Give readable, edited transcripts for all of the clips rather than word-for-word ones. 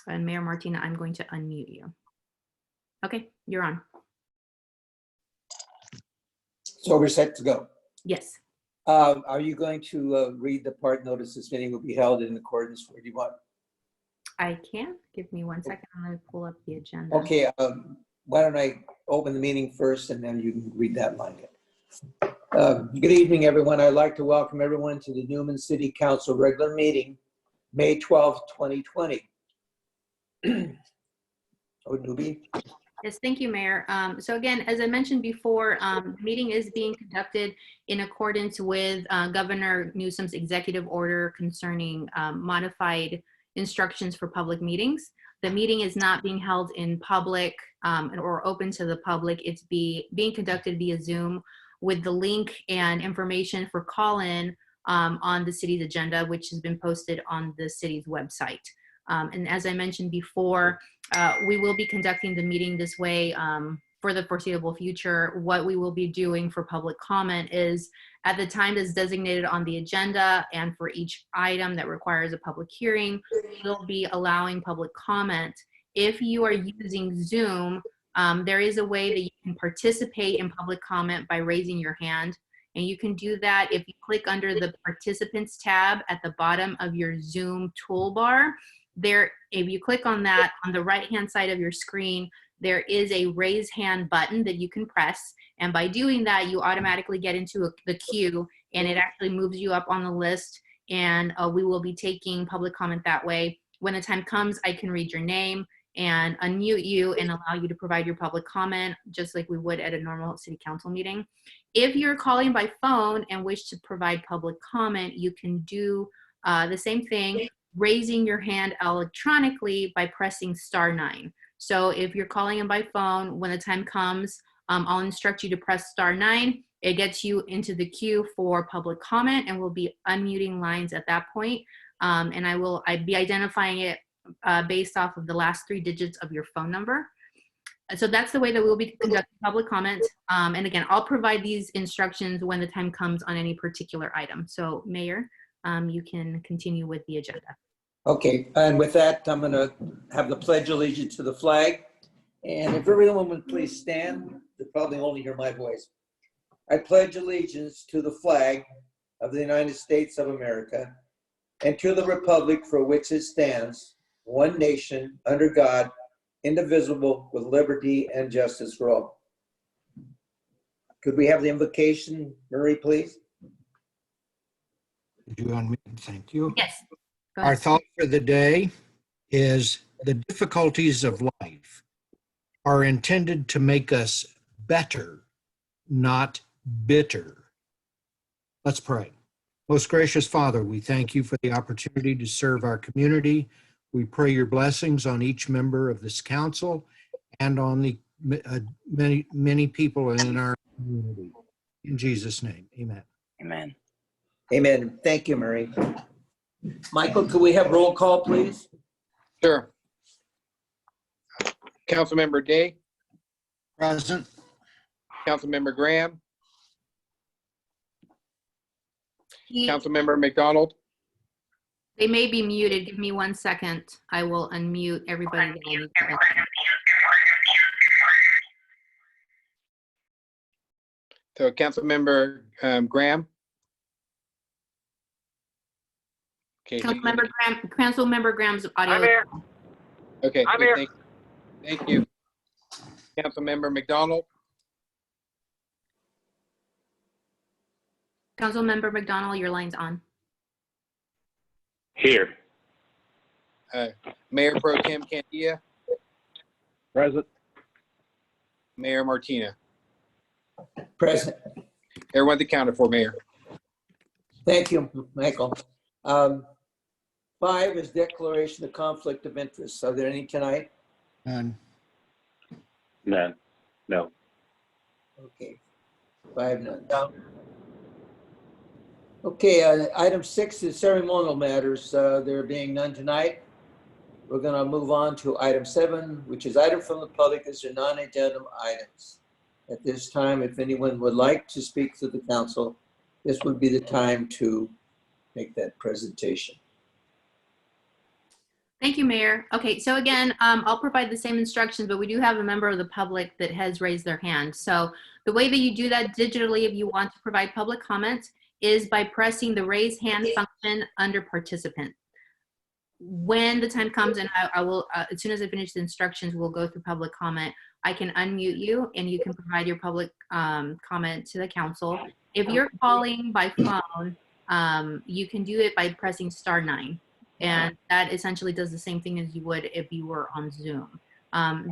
And Mayor Martina, I'm going to unmute you. Okay, you're on. So we're set to go. Yes. Are you going to read the part notice this meeting will be held in accordance with you want? I can. Give me 1 second. I'm going to pull up the agenda. Okay, why don't I open the meeting first and then you can read that line. Good evening, everyone. I'd like to welcome everyone to the Newman City Council regular meeting, May 12th, 2020. Oh, newbie. Yes, thank you, Mayor. So again, as I mentioned before, the meeting is being conducted in accordance with Governor Newsom's executive order concerning modified instructions for public meetings. The meeting is not being held in public or open to the public. It's being conducted via Zoom with the link and information for call-in on the city's agenda, which has been posted on the city's website. And as I mentioned before, we will be conducting the meeting this way for the foreseeable future. What we will be doing for public comment is at the time that's designated on the agenda and for each item that requires a public hearing, we'll be allowing public comment. If you are using Zoom, there is a way that you can participate in public comment by raising your hand. And you can do that if you click under the participants tab at the bottom of your Zoom toolbar. There, if you click on that, on the right-hand side of your screen, there is a raise hand button that you can press. And by doing that, you automatically get into the queue and it actually moves you up on the list. And we will be taking public comment that way. When the time comes, I can read your name and unmute you and allow you to provide your public comment, just like we would at a normal city council meeting. If you're calling by phone and wish to provide public comment, you can do the same thing, raising your hand electronically by pressing *9. So if you're calling in by phone, when the time comes, I'll instruct you to press *9. It gets you into the queue for public comment and we'll be unmuting lines at that point. And I'd be identifying it based off of the last 3 digits of your phone number. So that's the way that we'll be conducting public comment. And again, I'll provide these instructions when the time comes on any particular item. So Mayor, you can continue with the agenda. Okay, and with that, I'm going to have the pledge allegiance to the flag. And if everyone would please stand, they'll probably only hear my voice. I pledge allegiance to the flag of the United States of America and to the republic for which it stands, one nation, under God, indivisible, with liberty and justice for all. Could we have the invocation, Marie, please? Did you unmute? Thank you. Yes. Our thought for the day is the difficulties of life are intended to make us better, not bitter. Let's pray. Most gracious Father, we thank you for the opportunity to serve our community. We pray your blessings on each member of this council and on the many people in our community. In Jesus' name, amen. Amen. Amen. Thank you, Marie. Michael, could we have roll call, please? Sure. Councilmember Day, Present. Councilmember Graham, Councilmember McDonald. They may be muted. Give me 1 second. I will unmute everybody that I need to. So Councilmember Graham. Okay. Councilmember Graham's audio. I'm here. Okay. I'm good, here. Thank you. Councilmember McDonald. Councilmember McDonald, your line's on. Here. Mayor Pro Tem Candia. Present. Mayor Martina. Present. Everyone's accounted for, Mayor. Thank you, Michael. 5 is declaration of conflict of interest. Are there any tonight? None. None. No. Okay. 5, none. Okay, item 6 is ceremonial matters. There being none tonight. We're going to move on to item 7, which is item from the public. These are non-agenda items. At this time, if anyone would like to speak to the council, this would be the time to make that presentation. Thank you, Mayor. Okay, so again, I'll provide the same instructions, but we do have a member of the public that has raised their hand. So the way that you do that digitally, if you want to provide public comment, is by pressing the raise hand function under participant. When the time comes, and I will, as soon as I finish the instructions, we'll go through public comment. I can unmute you and you can provide your public comment to the council. If you're calling by phone, you can do it by pressing *9. And that essentially does the same thing as you would if you were on Zoom.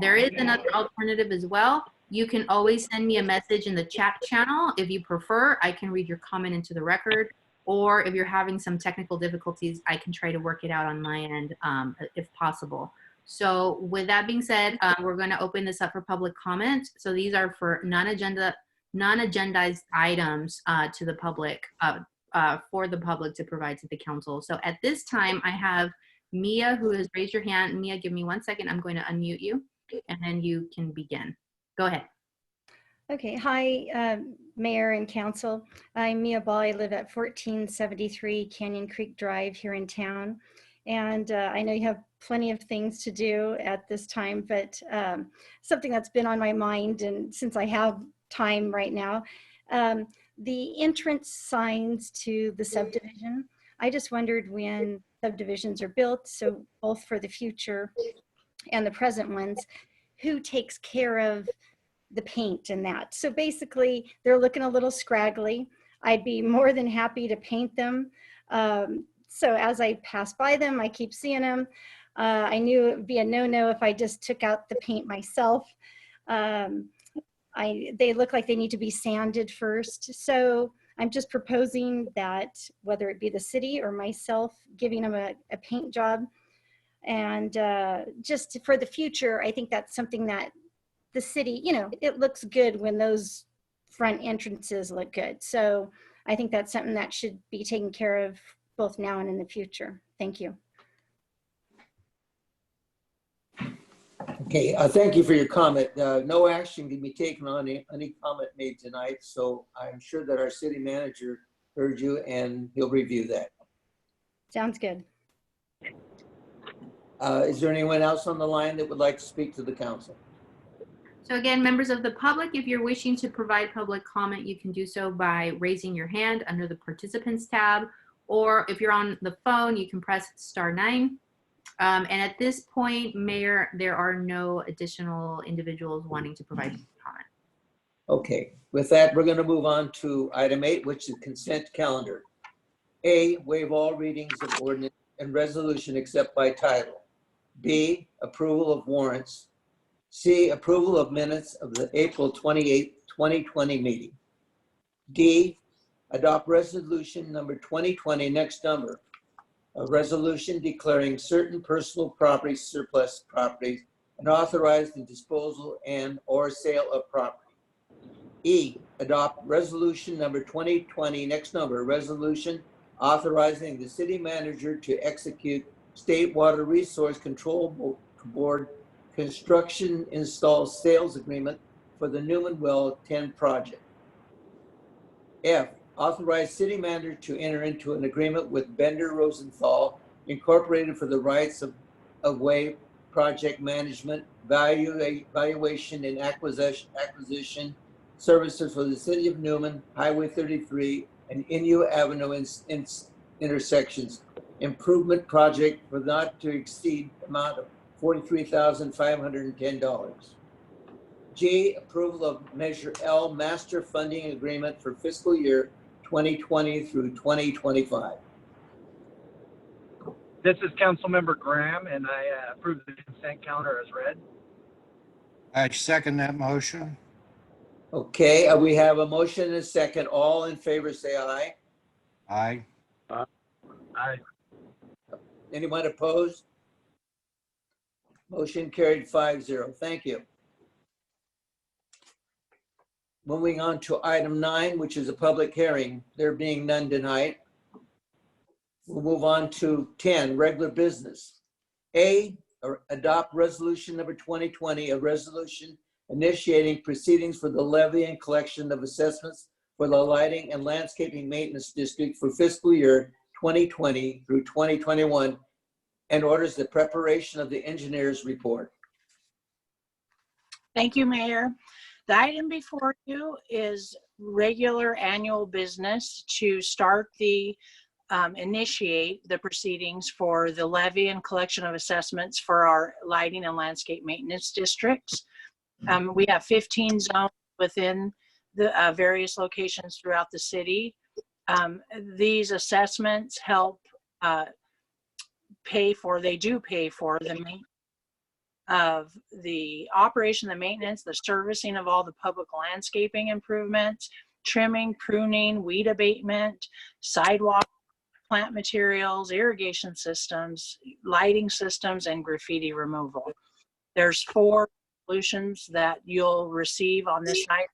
There is another alternative as well. You can always send me a message in the chat channel. If you prefer, I can read your comment into the record. Or if you're having some technical difficulties, I can try to work it out on my end if possible. So with that being said, we're going to open this up for public comment. So these are for non-agendized items to the public, for the public to provide to the council. So at this time, I have Mia who has raised your hand. Mia, give me 1 second. I'm going to unmute you and then you can begin. Go ahead. Okay, hi, Mayor and Council. I'm Mia Ball. I live at 1473 Canyon Creek Drive here in town. And I know you have plenty of things to do at this time, but something that's been on my mind, and since I have time right now, the entrance signs to the subdivision. I just wondered when subdivisions are built, so both for the future and the present ones, who takes care of the paint and that. So basically they're looking a little scraggly. I'd be more than happy to paint them. So as I pass by them, I keep seeing them. I knew it would be a no-no if I just took out the paint myself. They look like they need to be sanded first. So I'm just proposing that whether it be the city or myself giving them a paint job. And just for the future, I think that's something that the city, you know, it looks good when those front entrances look good. So I think that's something that should be taken care of both now and in the future. Thank you. Okay, thank you for your comment. No action can be taken on any comment made tonight, so I'm sure that our city manager heard you and he'll review that. Sounds good. Is there anyone else on the line that would like to speak to the council? So again, members of the public, if you're wishing to provide public comment, you can do so by raising your hand under the participants tab, or if you're on the phone, you can press *9. And at this point, Mayor, there are no additional individuals wanting to provide comment. Okay, with that, we're going to move on to item 8, which is consent calendar. A, waive all readings of ordinance and resolution except by title. B, approval of warrants. C, approval of minutes of the April 28, 2020 meeting. D, adopt resolution number 2020, next number, a resolution declaring certain personal property surplus properties and authorize the disposal and or sale of property. E, adopt resolution number 2020, next number, resolution authorizing the city manager to execute State Water Resource Control Board construction install sales agreement for the Newman Well 10 project. F, authorize city manager to enter into an agreement with Bender Rosenthal Incorporated for the rights of way project management, valuation and acquisition services for the city of Newman, Highway 33 and Inyo Avenue intersections improvement project for not to exceed amount of $43,510. G, approval of Measure L Master Funding Agreement for fiscal year 2020 through 2025. This is Councilmember Graham, and I approve the consent calendar as read. I second that motion. Okay, we have a motion and a second. All in favor say aye. Aye. Aye. Anyone opposed? Motion carried 5-0. Thank you. Moving on to item 9, which is a public hearing. There being none tonight. We'll move on to 10, regular business. A, adopt resolution number 2020, a resolution initiating proceedings for the levy and collection of assessments for the lighting and landscaping maintenance district for fiscal year 2020 through 2021, and orders the preparation of the engineer's report. Thank you, Mayor. The item before you is regular annual business to start the initiate the proceedings for the levy and collection of assessments for our lighting and landscape maintenance districts. We have 15 zones within the various locations throughout the city. These assessments help pay for the maintenance of the operation, the maintenance, the servicing of all the public landscaping improvements, trimming, pruning, weed abatement, sidewalk, plant materials, irrigation systems, lighting systems, and graffiti removal. There's 4 solutions that you'll receive on this night.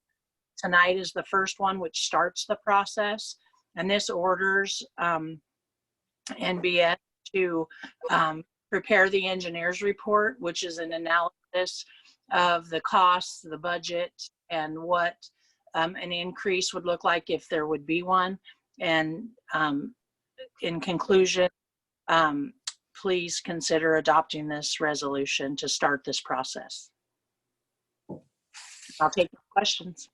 Tonight is the first one, which starts the process, and this orders NBS to prepare the engineer's report, which is an analysis of the costs, the budget, and what an increase would look like if there would be one. And in conclusion, please consider adopting this resolution to start this process. I'll take questions.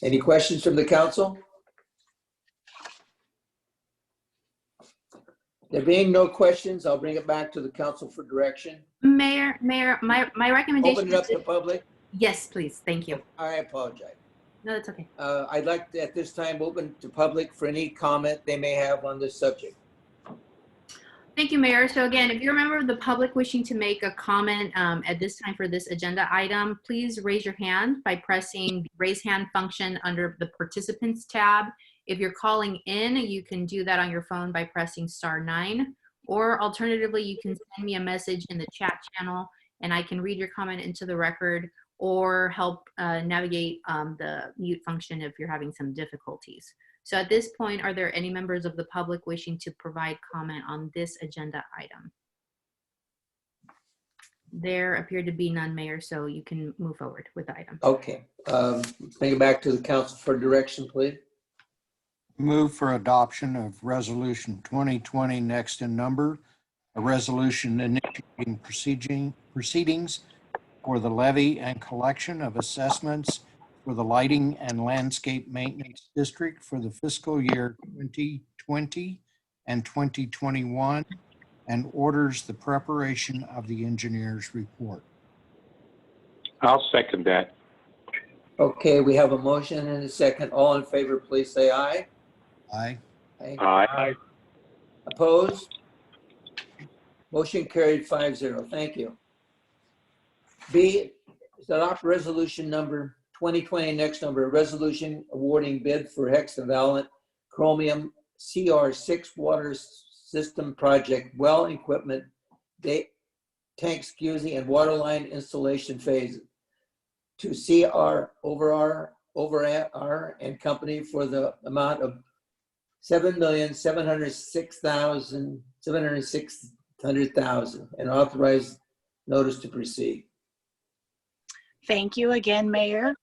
Any questions from the council? There being no questions, I'll bring it back to the council for direction. Mayor, my recommendation Open it up is to public. yes, please. Thank you. I apologize. No, that's okay. I'd like to, at this time, open to public for any comment they may have on this subject. Thank you, Mayor. So again, if you're a member of the public wishing to make a comment at this time for this agenda item, please raise your hand by pressing the raise hand function under the participants tab. If you're calling in, you can do that on your phone by pressing *9, or alternatively, you can send me a message in the chat channel and I can read your comment into the record or help navigate the mute function if you're having some difficulties. So at this point, are there any members of the public wishing to provide comment on this agenda item? There appear to be none, Mayor, so you can move forward with the item. Okay. Bring it back to the council for direction, please. Move for adoption of Resolution 2020 next in number, a resolution initiating proceedings for the levy and collection of assessments for the Lighting and Landscape Maintenance District for the fiscal year 2020 and 2021, and orders the preparation of the engineer's report. I'll second that. Okay, we have a motion and a second. All in favor, please say aye. Aye. Aye. Aye. Opposed? Motion carried 5-0. Thank you. B, is adopt resolution number 2020 next number, a resolution awarding bid for hexavalent chromium CR6 water system project, well equipment, tank scusing and water line installation phase to CR over R and company for the amount of $7,706,706 and authorize notice to proceed. Thank you again, Mayor.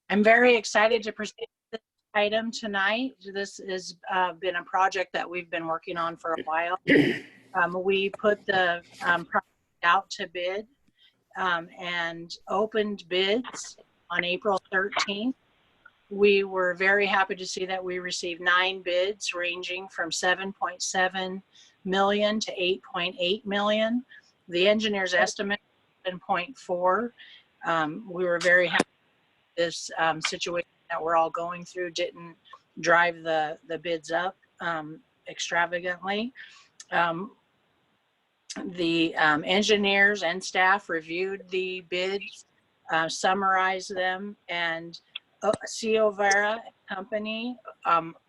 I'm very excited to present this item tonight. This has been a project that we've been working on for a while. We put the project out to bid and opened bids on April 13th. We were very happy to see that we received 9 bids ranging from 7.7 million to 8.8 million. The engineer's estimate 7.4. We were very happy this situation that we're all going through didn't drive the bids up extravagantly. The engineers and staff reviewed the bids, summarized them, and Ciovera Company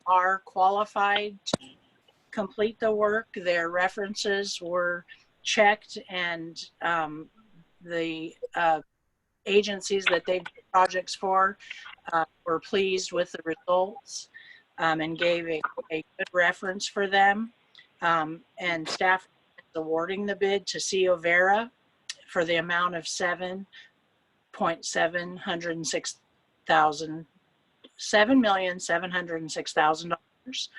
are qualified to complete the work. Their references were checked, and the agencies that they did projects for were pleased with the results and gave a good reference for them. And staff is awarding the bid to Ciovera for the amount of $7,706,000.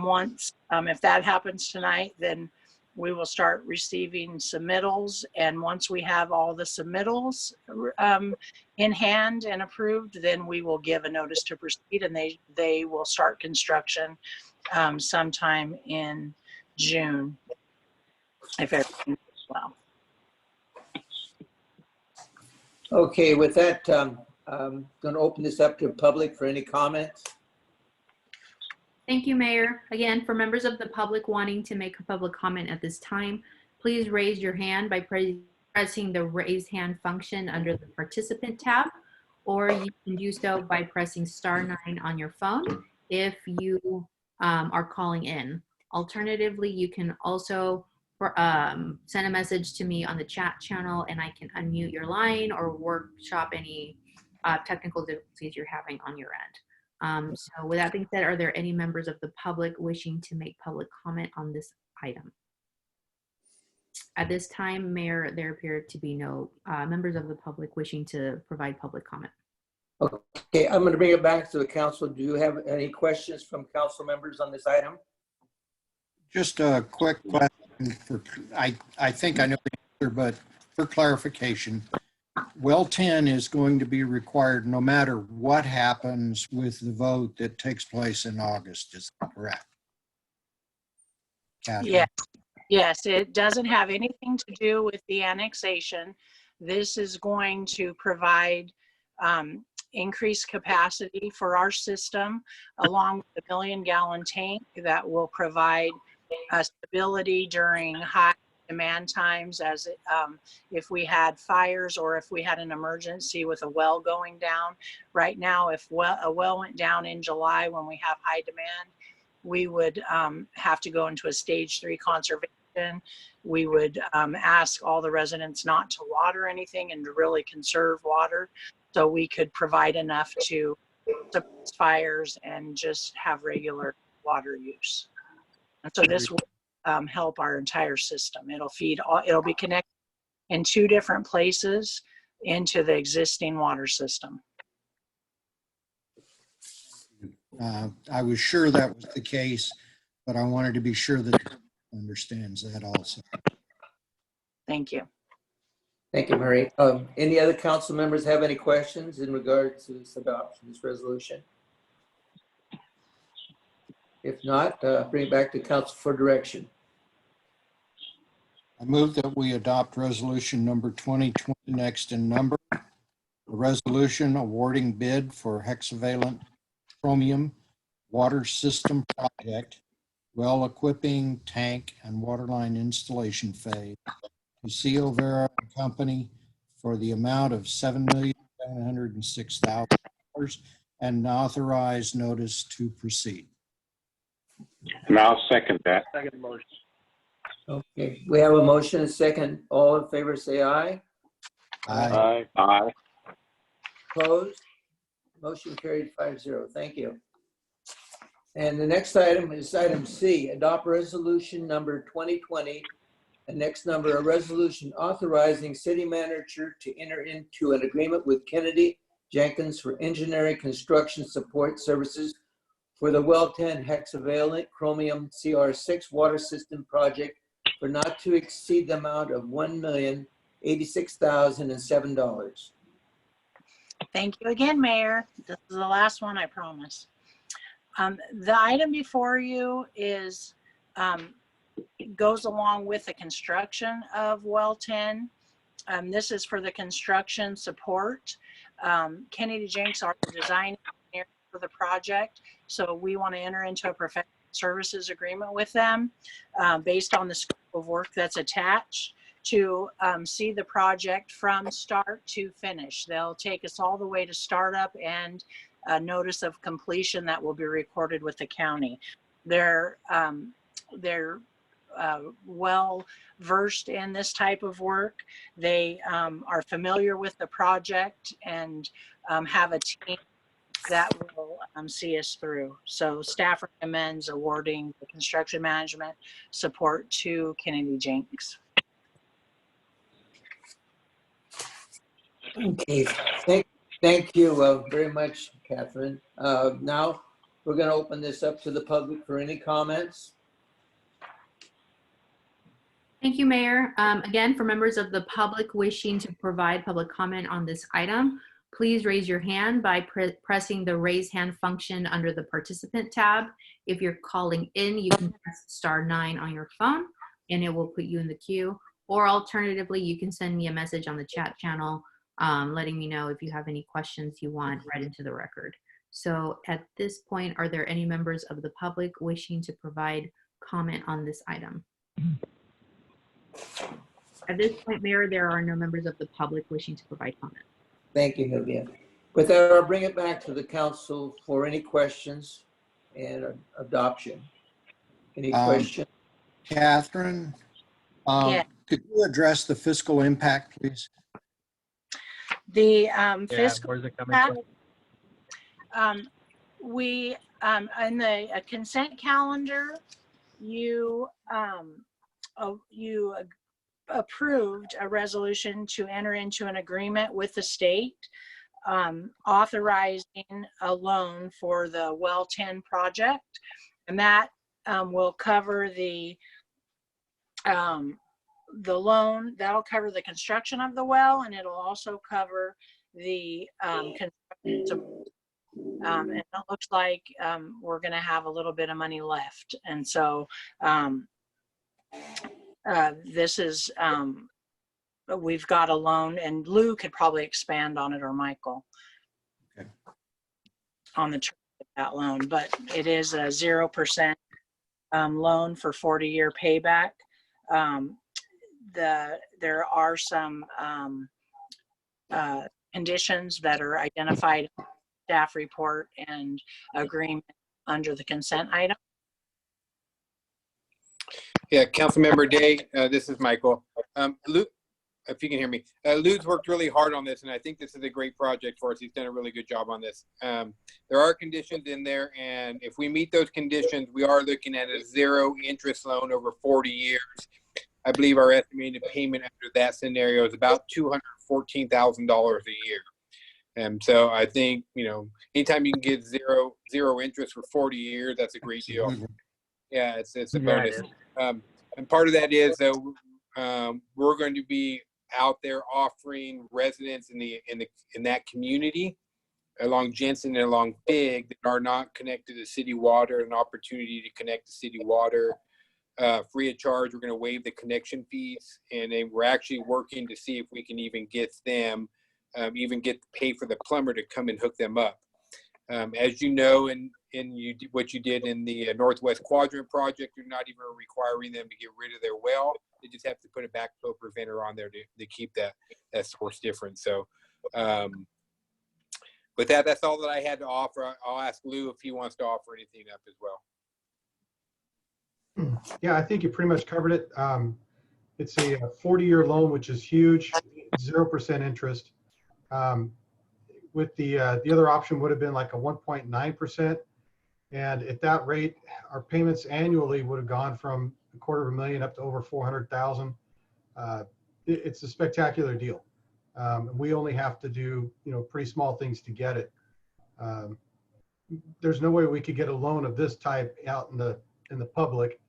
Once, if that happens tonight, then we will start receiving submittals. And once we have all the submittals in hand and approved, then we will give a notice to proceed, and they will start construction sometime in June, if everything goes well. Okay, with that, I'm going to open this up to the public for any comments. Thank you, Mayor. Again, for members of the public wanting to make a public comment at this time, please raise your hand by pressing the raise hand function under the participant tab, or you can do so by pressing *9 on your phone if you are calling in. Alternatively, you can also send a message to me on the chat channel, and I can unmute your line or workshop any technical difficulties you're having on your end. So with that being said, are there any members of the public wishing to make public comment on this item? At this time, Mayor, there appear to be no members of the public wishing to provide public comment. Okay, I'm going to bring it back to the council. Do you have any questions from council members on this item? Just a quick question for, I think I know the answer, but for clarification, well 10 is going to be required no matter what happens with the vote that takes place in August. Is that correct? Catherine? Yeah. Yes, it doesn't have anything to do with the annexation. This is going to provide increased capacity for our system, along with the 1 million gallon tank that will provide stability during high demand times, as if we had fires or if we had an emergency with a well going down. Right now, if a well went down in July when we have high demand, we would have to go into a stage 3 conservation. We would ask all the residents not to water anything and to really conserve water, so we could provide enough to suppress fires and just have regular water use. And so this will help our entire system. It'll be connected in 2 different places into the existing water system. I was sure that was the case, but I wanted to be sure that understands that also. Thank you. Thank you, Mary. Any other council members have any questions in regard to this adoption, this resolution? If not, bring it back to council for direction. I move that we adopt resolution number 2020 next in number. A resolution awarding bid for hexavalent chromium water system project, well equipping tank and waterline installation phase to CO Vera and Company for the amount of $7,706,000 and authorize notice to proceed. And I'll second that. Second motion. Okay, we have a motion and a second. All in favor, say aye. Aye. Aye. Opposed? Motion carried 5-0. Thank you. And the next item is item C, adopt resolution number 2020, and next number, a resolution authorizing city manager to enter into an agreement with Kennedy Jenkins for engineering construction support services for the Well 10 hexavalent chromium CR6 water system project for not to exceed the amount of $1,086,007. Thank you again, Mayor. This is the last one, I promise. The item before you is goes along with the construction of Well 10. This is for the construction support. Kennedy Jenks are the design engineer for the project, so we want to enter into a professional services agreement with them based on the scope of work that's attached to see the project from start to finish. They'll take us all the way to startup and a notice of completion that will be recorded with the county. They're well versed in this type of work. They are familiar with the project and have a team that will see us through. So staff recommends awarding the construction management support to Kennedy Jenks. Okay, thank you very much, Catherine. Now we're going to open this up to the public for any comments. Thank you, Mayor. Again, for members of the public wishing to provide public comment on this item, please raise your hand by pressing the raise hand function under the participant tab. If you're calling in, you can press *9 on your phone and it will put you in the queue. Or alternatively, you can send me a message on the chat channel letting me know if you have any questions you want read into the record. So at this point, are there any members of the public wishing to provide comment on this item? At this point, Mayor, there are no members of the public wishing to provide comment. Thank you, Vivian. With that, I'll bring it back to the council for any questions and adoption. Any questions? Catherine, Yeah. could you address the fiscal impact, please? The Yeah, fiscal where's it coming impact, from? we, in the consent calendar, you approved a resolution to enter into an agreement with the state authorizing a loan for the Well 10 project. And that will cover the loan. That'll cover the construction of the well, and it'll also cover the construction. And it looks like we're going to have a little bit of money left. And so this is, we've got a loan, and Lou could probably expand on it, or Michael. Okay. On the term of that loan, but it is a 0% loan for 40-year payback. There are some conditions that are identified in the staff report and agreement under the consent item. Yeah, Councilmember Day, this is Michael. Lou, if you can hear me, Lou's worked really hard on this, and I think this is a great project for us. He's done a really good job on this. There are conditions in there, and if we meet those conditions, we are looking at a 0 interest loan over 40 years. I believe our estimated payment under that scenario is about $214,000 a year. And so I think, you know, anytime you can get zero interest for 40 years, that's a great deal. Yeah, it's a bonus. And part of that is that we're going to be out there offering residents in that community along Jensen and along Fig that are not connected to city water, an opportunity to connect to city water free of charge. We're going to waive the connection fees, and then we're actually working to see if we can even get them, pay for the plumber to come and hook them up. As you know, what you did in the Northwest Quadrant project, you're not even requiring them to get rid of their well. They just have to put a backflow preventer on there to keep that source different. So with that, that's all that I had to offer. I'll ask Lou if he wants to offer anything up as well. Yeah, I think you pretty much covered it. It's a 40-year loan, which is huge, 0% interest. With the other option would have been like a 1.9%. And at that rate, our payments annually would have gone from $250,000 up to over $400,000. It's a spectacular deal. We only have to do, pretty small things to get it. There's no way we could get a loan of this type out in the public.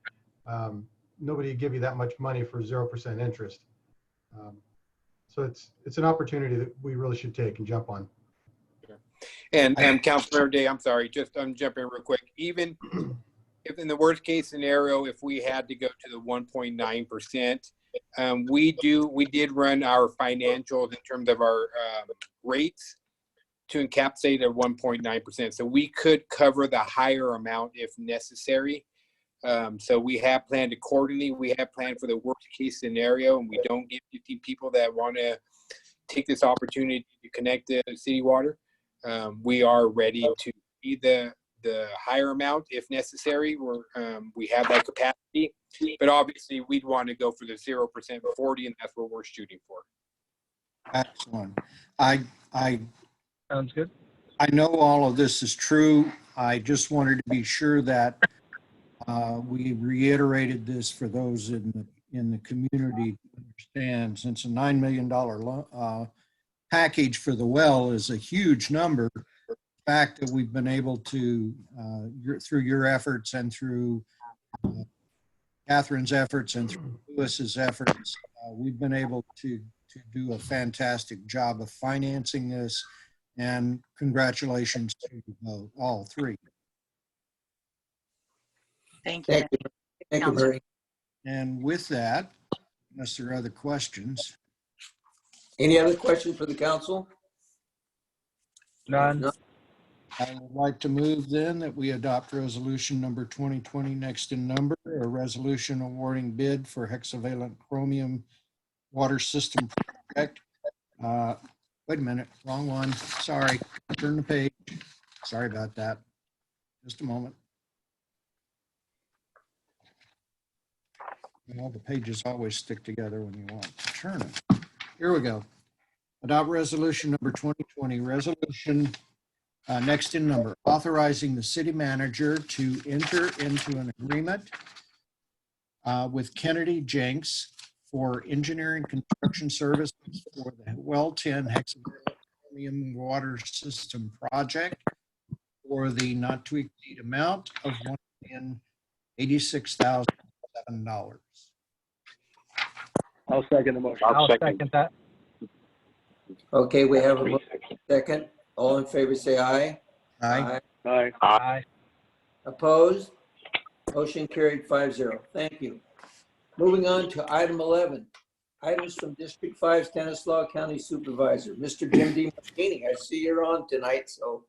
Nobody would give you that much money for 0% interest. So it's an opportunity that we really should take and jump on. And Councilmember Day, I'm sorry, I'm jumping real quick. Even if in the worst case scenario, if we had to go to the 1.9%, we did run our financials in terms of our rates to encapsulate at 1.9%. So we could cover the higher amount if necessary. So we have planned accordingly. We have planned for the worst case scenario, and we don't get 15 people that want to take this opportunity to connect to city water. We are ready to be the higher amount if necessary. We have that capacity, but obviously we'd want to go for the 0% 40, and that's what we're shooting for. Excellent. Sounds good. I know all of this is true. I just wanted to be sure that we reiterated this for those in the community to understand, since a $9 million package for the well is a huge number. The fact that we've been able to, through your efforts and through Catherine's efforts and through Lewis's efforts, we've been able to do a fantastic job of financing this. And congratulations to all three. Thank you. Thank you. Thank you, Mary. And with that, unless there are other questions, Any other questions for the council? None. No? I would like to move then that we adopt resolution number 2020 next in number, a resolution awarding bid for hexavalent chromium water system project. Wait a minute, wrong one. Sorry, turn the page. Sorry about that. Just a moment. Well, the pages always stick together when you want to turn them. Here we go. Adopt resolution number 2020, resolution next in number, authorizing the city manager to enter into an agreement with Kennedy Jenks for engineering construction services for the Well 10 hexavalent water system project for the not to exceed amount of $1,086,007. I'll second the motion. I'll I'll second. second that. Okay, we have a second. All in favor, say aye. Aye. Aye. Aye. Aye. Opposed? Motion carried 5-0. Thank you. Moving on to item 11. Items from District 5's Stanislaus County Supervisor, Mr. Jim D. Martini. I see you're on tonight, so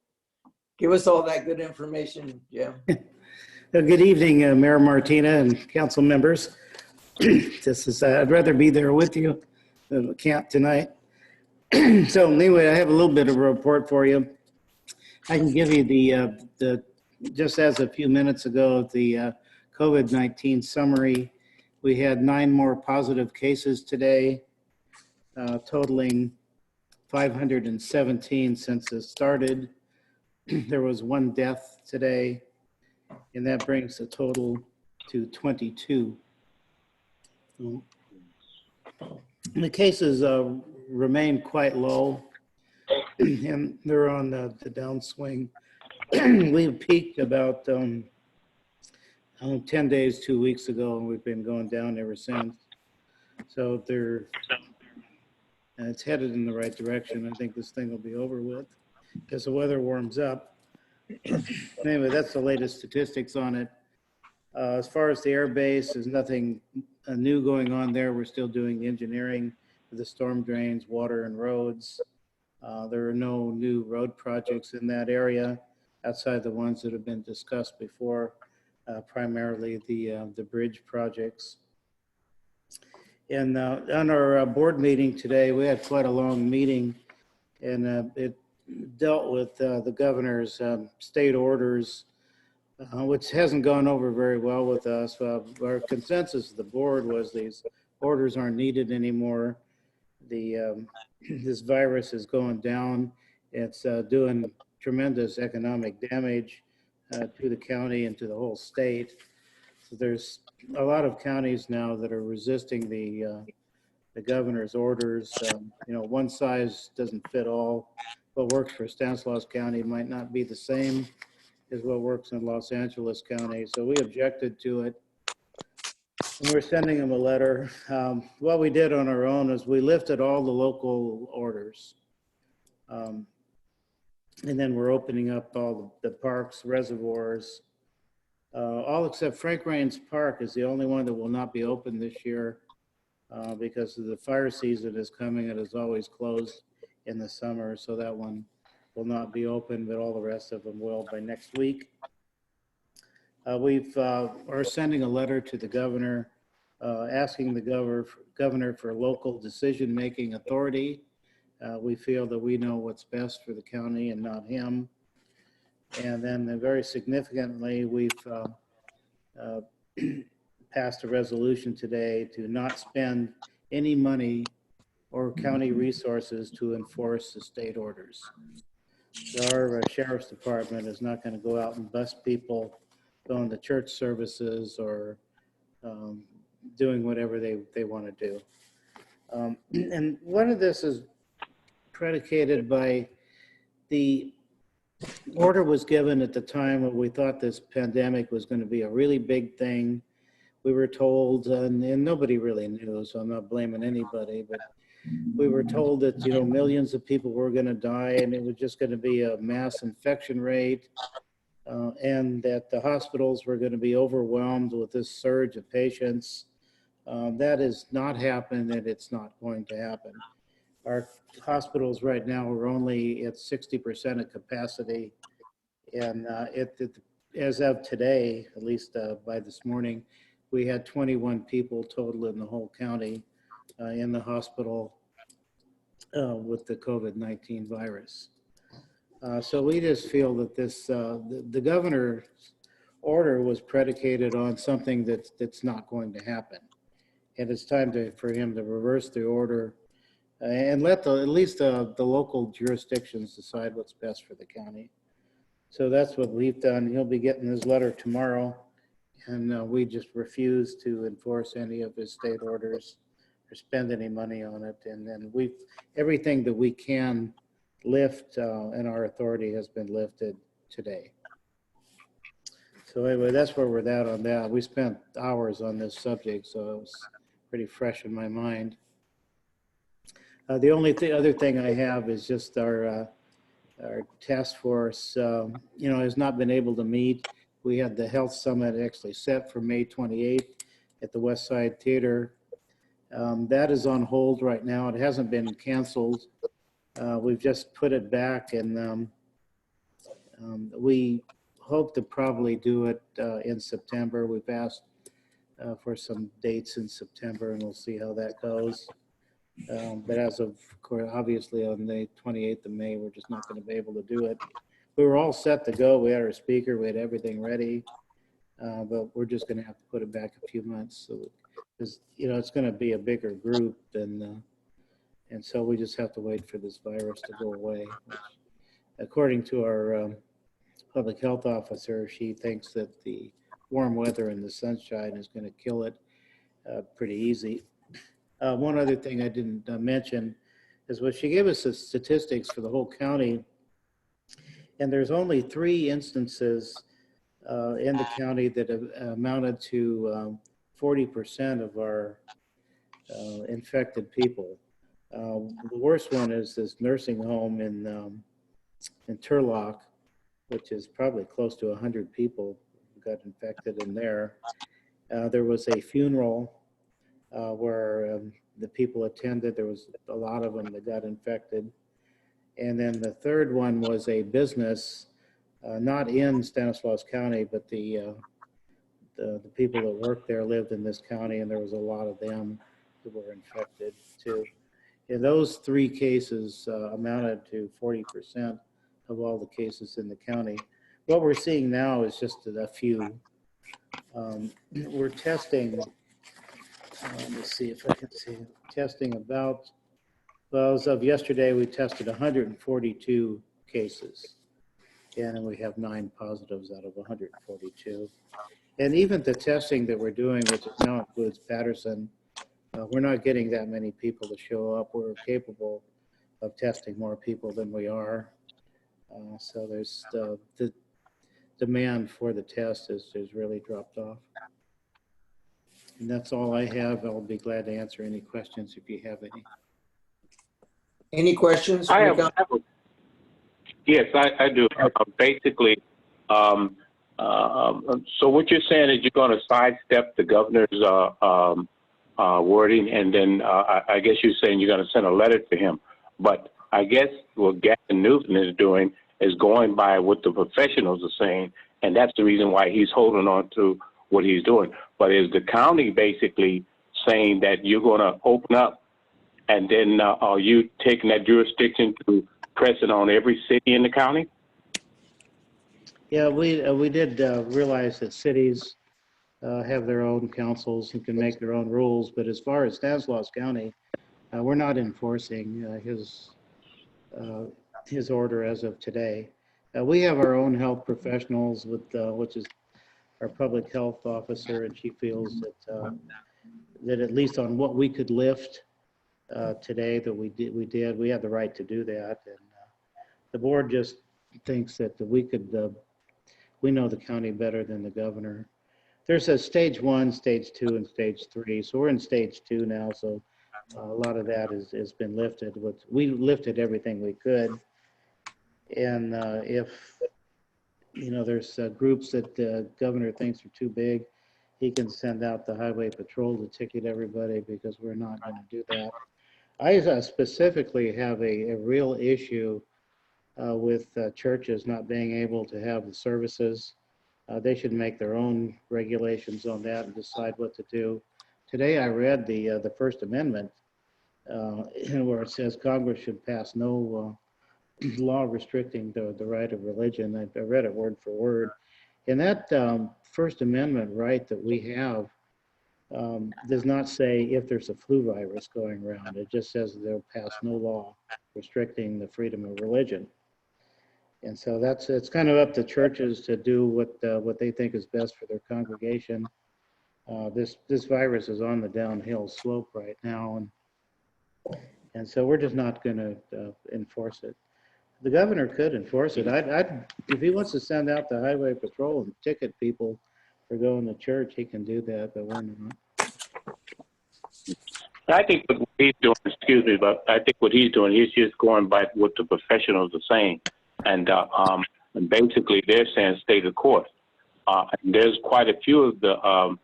give us all that good information, Jim. Good evening, Mayor Martina and council members. I'd rather be there with you than the camp tonight. So anyway, I have a little bit of a report for you. I can give you the just as a few minutes ago, the COVID-19 summary. We had 9 more positive cases today, totaling 517 since it started. There was 1 death today, and that brings the total to 22. The cases remain quite low, and they're on the downswing. We've peaked about 10 days, 2 weeks ago, and we've been going down ever since. So it's headed in the right direction. I think this thing will be over with as the weather warms up. Anyway, that's the latest statistics on it. As far as the air base, there's nothing new going on there. We're still doing the engineering for the storm drains, water, and roads. There are no new road projects in that area outside the ones that have been discussed before, primarily the bridge projects. And on our board meeting today, we had quite a long meeting, and it dealt with the governor's state orders, which hasn't gone over very well with us. Our consensus of the board was these orders aren't needed anymore. This virus is going down. It's doing tremendous economic damage to the county and to the whole state. So there's a lot of counties now that are resisting the governor's orders. One size doesn't fit all. What works for Stanislaus County might not be the same as what works in Los Angeles County. So we objected to it. And we're sending them a letter. What we did on our own is we lifted all the local orders. And then we're opening up all the parks, reservoirs, all except Frank Raines Park is the only one that will not be open this year because of the fire season is coming. It is always closed in the summer, so that one will not be open, but all the rest of them will by next week. We are sending a letter to the governor asking the governor for local decision-making authority. We feel that we know what's best for the county and not him. And then very significantly, we've passed a resolution today to not spend any money or county resources to enforce the state orders. So our sheriff's department is not going to go out and bust people going to church services or doing whatever they want to do. And one of this is predicated by the order was given at the time when we thought this pandemic was going to be a really big thing. we were told, and nobody really knew, so I'm not blaming anybody, but we were told that, you know, millions of people were going to die and it was just going to be a mass infection rate, and that the hospitals were going to be overwhelmed with this surge of patients. That has not happened, and it's not going to happen. Our hospitals right now are only at 60% of capacity, and as of today, at least by this morning, we had 21 people total in the whole county in the hospital with the COVID-19 virus. So we just feel that this, the governor's order was predicated on something that's not going to happen. And it's time for him to reverse the order and let at least the local jurisdictions decide what's best for the county. So that's what we've done. He'll be getting his letter tomorrow, and we just refuse to enforce any of his state orders or spend any money on it. And then everything that we can lift and our authority has been lifted today. So anyway, that's where we're at on that. We spent hours on this subject, so it was pretty fresh in my mind. The only other thing I have is just our task force, you know, has not been able to meet. We had the health summit actually set for May 28th at the West Side Theater. That is on hold right now. It hasn't been canceled. We've just put it back, and we hope to probably do it in September. We've asked for some dates in September, and we'll see how that goes. But as of course, obviously on the 28th of May, we're just not going to be able to do it. We were all set to go. We had our speaker, we had everything ready, but we're just going to have to put it back a few months. So, because you know, it's going to be a bigger group, and so we just have to wait for this virus to go away. Which, according to our public health officer, she thinks that the warm weather and the sunshine is going to kill it pretty easy. One other thing I didn't mention is what she gave us the statistics for the whole county, and there's only 3 instances in the county that have amounted to 40% of our infected people. The worst one is this nursing home in Turlock, which is probably close to 100 people who got infected in there. There was a funeral where the people attended. There was a lot of them that got infected. And then the third one was a business, not in Stanislaus County, but the people that worked there lived in this county, and there was a lot of them that were infected too. And those 3 cases amounted to 40% of all the cases in the county. What we're seeing now is just a few. We're testing, let's see if I can see, testing about, well, as of yesterday, we tested 142 cases, and we have 9 positives out of 142. And even the testing that we're doing, which now includes Patterson, we're not getting that many people to show up. We're capable of testing more people than we are. So there's the demand for the test has really dropped off. And that's all I have. I'll be glad to answer any questions if you have any. Any questions? Yes, I do. Basically, so what you're saying is you're going to sidestep the governor's wording, and then I guess you're saying you're going to send a letter to him. But I guess what Gavin Newman is doing is going by what the professionals are saying, and that's the reason why he's holding on to what he's doing. But is the county basically saying that you're going to open up, and then are you taking that jurisdiction to press it on every city in the county? Yeah, we did realize that cities have their own councils and can make their own rules. But as far as Stanislaus County, we're not enforcing his order as of today. We have our own health professionals with which is our public health officer, and she feels that that at least on what we could lift today that we did, we had the right to do that. And the board just thinks that we could, we know the county better than the governor. there's a stage 1, stage 2, and stage 3. So we're in stage 2 now. So a lot of that has been lifted. We lifted everything we could. And if, you know, there's groups that the governor thinks are too big, he can send out the highway patrol to ticket everybody, because we're not going to do that. I specifically have a real issue with churches not being able to have the services. They should make their own regulations on that and decide what to do. Today I read the First Amendment where it says Congress should pass no law restricting the right of religion. I read it word for word. And that First Amendment right that we have does not say if there's a flu virus going around. It just says they'll pass no law restricting the freedom of religion. And so it's kind of up to churches to do what they think is best for their congregation. This virus is on the downhill slope right now, and so we're just not going to enforce it. The governor could enforce it. If he wants to send out the highway patrol and ticket people for going to church, he can do that, but we're not. I think what he's doing, excuse me, but I think what he's doing, he's just going by what the professionals are saying. And basically they're saying stay the course. And there's quite a few of the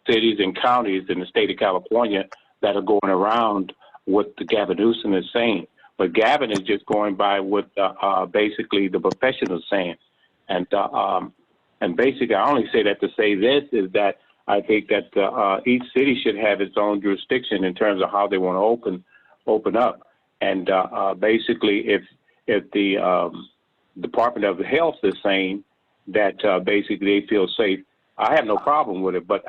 cities and counties in the state of California that are going around what the Gavin Newsom is saying. But Gavin is just going by what basically the professionals saying. And basically, I only say that to say this, is that I think that each city should have its own jurisdiction in terms of how they want to open up. And basically, if the Department of Health is saying that basically they feel safe, I have no problem with it. But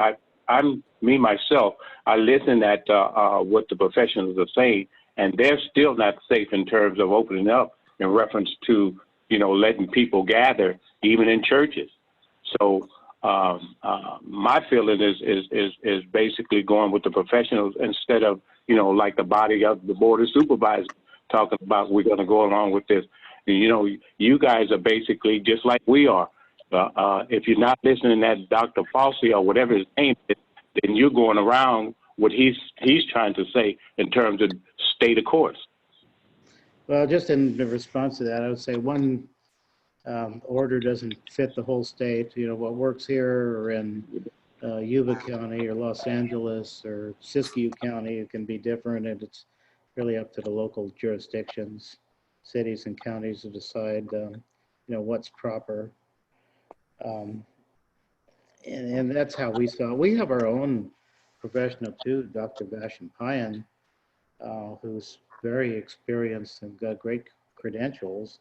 I'm me myself, I listen at what the professionals are saying, and they're still not safe in terms of opening up in reference to, you know, letting people gather even in churches. So my feeling is basically going with the professionals instead of, you know, like the body of the board of supervisors talking about we're going to go along with this. You know, you guys are basically just like we are. If you're not listening to Dr. Fauci or whatever his name is, then you're going around what he's trying to say in terms of stay the course. Well, just in response to that, I would say one order doesn't fit the whole state. You know, what works here or in Yuba County or Los Angeles or Siskiyou County, it can be different, and it's really up to the local jurisdictions, cities and counties to decide, you know, what's proper. And that's how we saw it. We have our own professional too, Dr. Bashan Payan, who's very experienced and got great credentials.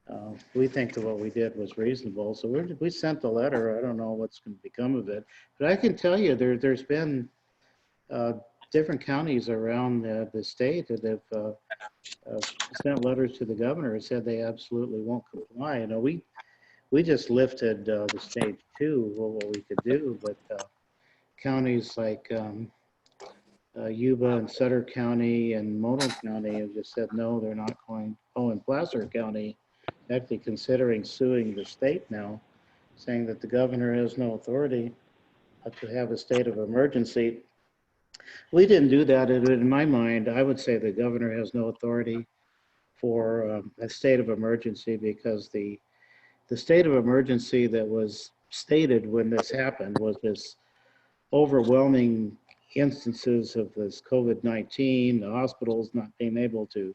And we think that what we did was reasonable. So we sent the letter. I don't know what's going to become of it, but I can tell you there's been different counties around the state that have sent letters to the governor and said they absolutely won't comply. You know, we just lifted the stage 2 of what we could do, but counties like Yuba and Sutter County and Mono County have just said no, they're not going. Oh, and Placer County actually considering suing the state now, saying that the governor has no authority to have a state of emergency. We didn't do that. In my mind, I would say the governor has no authority for a state of emergency, because the state of emergency that was stated when this happened was this overwhelming instances of this COVID-19, the hospitals not being able to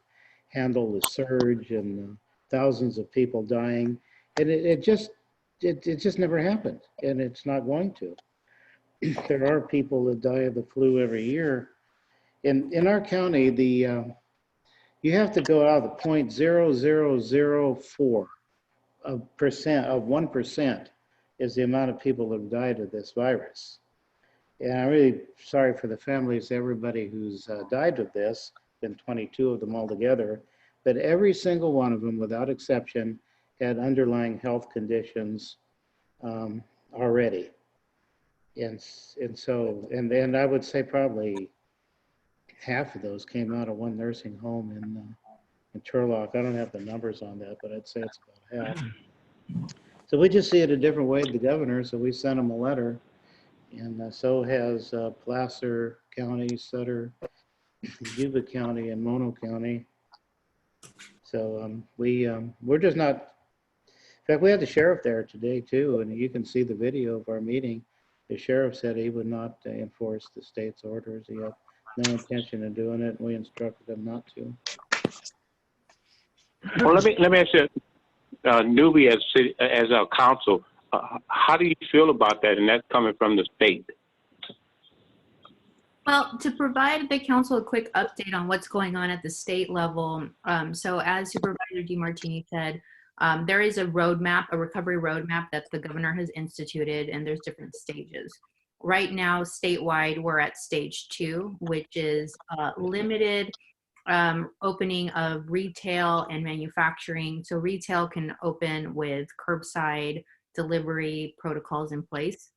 handle the surge and thousands of people dying. And it just never happened, and it's not going to. There are people that die of the flu every year. In our county, you have to go out of the 0.0004% of 1% is the amount of people that have died of this virus. And I'm really sorry for the families, everybody who's died of this, been 22 of them altogether, but every single one of them, without exception, had underlying health conditions already. And so I would say probably half of those came out of one nursing home in Turlock. I don't have the numbers on that, but I'd say it's about half. So we just see it a different way, the governor, so we sent him a letter. And so has Placer County, Sutter, Yuba County, and Mono County. So we're just not, in fact, we had the sheriff there today too, and you can see the video of our meeting. The sheriff said he would not enforce the state's orders. He had no intention of doing it, and we instructed him not to. Well, let me ask you, newbie as our council, how do you feel about that? And that's coming from the state. Well, to provide the council a quick update on what's going on at the state level, so as Supervisor DeMartini said, there is a roadmap, a recovery roadmap that the governor has instituted, and there's different stages. Right now, statewide, we're at stage 2, which is limited opening of retail and manufacturing. So retail can open with curbside delivery protocols in place.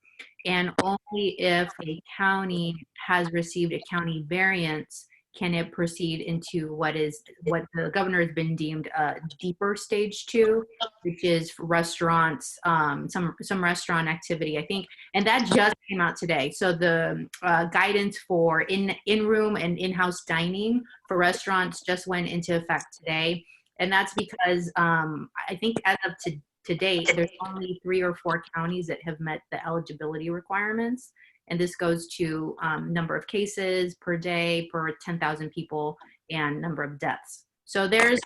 And only if a county has received a county variance can it proceed into what the governor has been deemed a deeper stage 2, which is restaurants, some restaurant activity, I think, and that just came out today. So the guidance for in-room and in-house dining for restaurants just went into effect today, and that's because I think as of to date, there's only 3 or 4 counties that have met the eligibility requirements. And this goes to number of cases per day per 10,000 people and number of deaths. So there's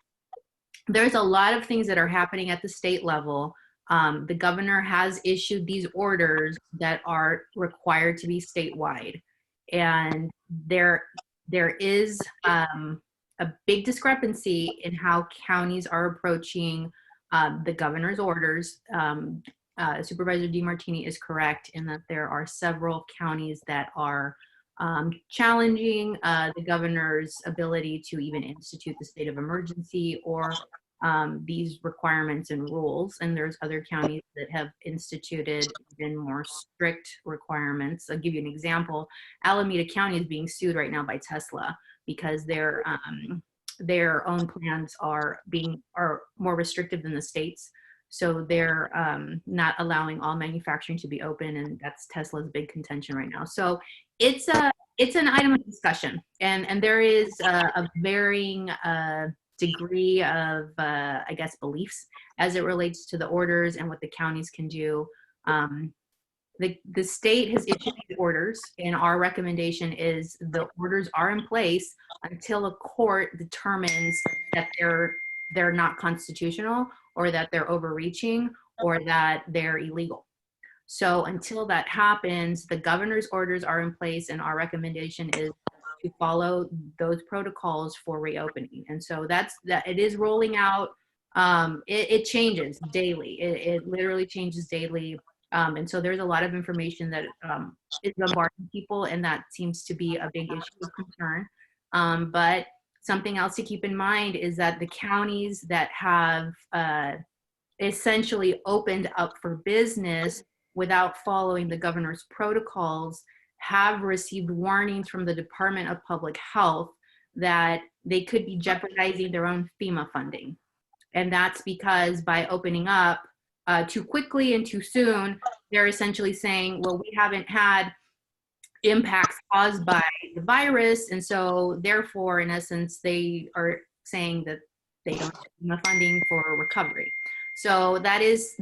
a lot of things that are happening at the state level. The governor has issued these orders that are required to be statewide. And there is a big discrepancy in how counties are approaching the governor's orders. Supervisor DeMartini is correct in that there are several counties that are challenging the governor's ability to even institute the state of emergency or these requirements and rules. And there's other counties that have instituted even more strict requirements. I'll give you an example. Alameda County is being sued right now by Tesla because their own plans are more restrictive than the state's. So they're not allowing all manufacturing to be open, and that's Tesla's big contention right now. So it's an item of discussion, and there is a varying degree of I guess beliefs as it relates to the orders and what the counties can do. The state has issued these orders, and our recommendation is the orders are in place until a court determines that they're not constitutional, or that they're overreaching, or that they're illegal. So until that happens, the governor's orders are in place, and our recommendation is to follow those protocols for reopening. And so that it is rolling out. It changes daily. It literally changes daily. And so there's a lot of information that is bombarding people, and that seems to be a big issue of concern. But something else to keep in mind is that the counties that have essentially opened up for business without following the governor's protocols have received warnings from the Department of Public Health that they could be jeopardizing their own FEMA funding. And that's because by opening up too quickly and too soon, they're essentially saying, well, we haven't had impacts caused by the virus, and so therefore, in essence, they are saying that they don't have funding for recovery. So that is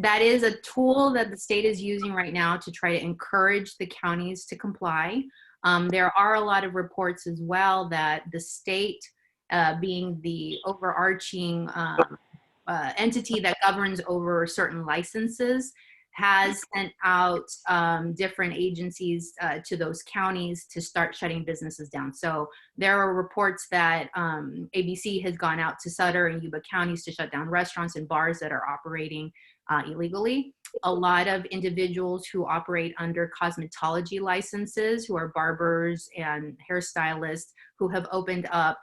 a tool that the state is using right now to try to encourage the counties to comply. There are a lot of reports as well that the state, being the overarching entity that governs over certain licenses, has sent out different agencies to those counties to start shutting businesses down. So there are reports that ABC has gone out to Sutter and Yuba counties to shut down restaurants and bars that are operating illegally. A lot of individuals who operate under cosmetology licenses, who are barbers and hairstylists, who have opened up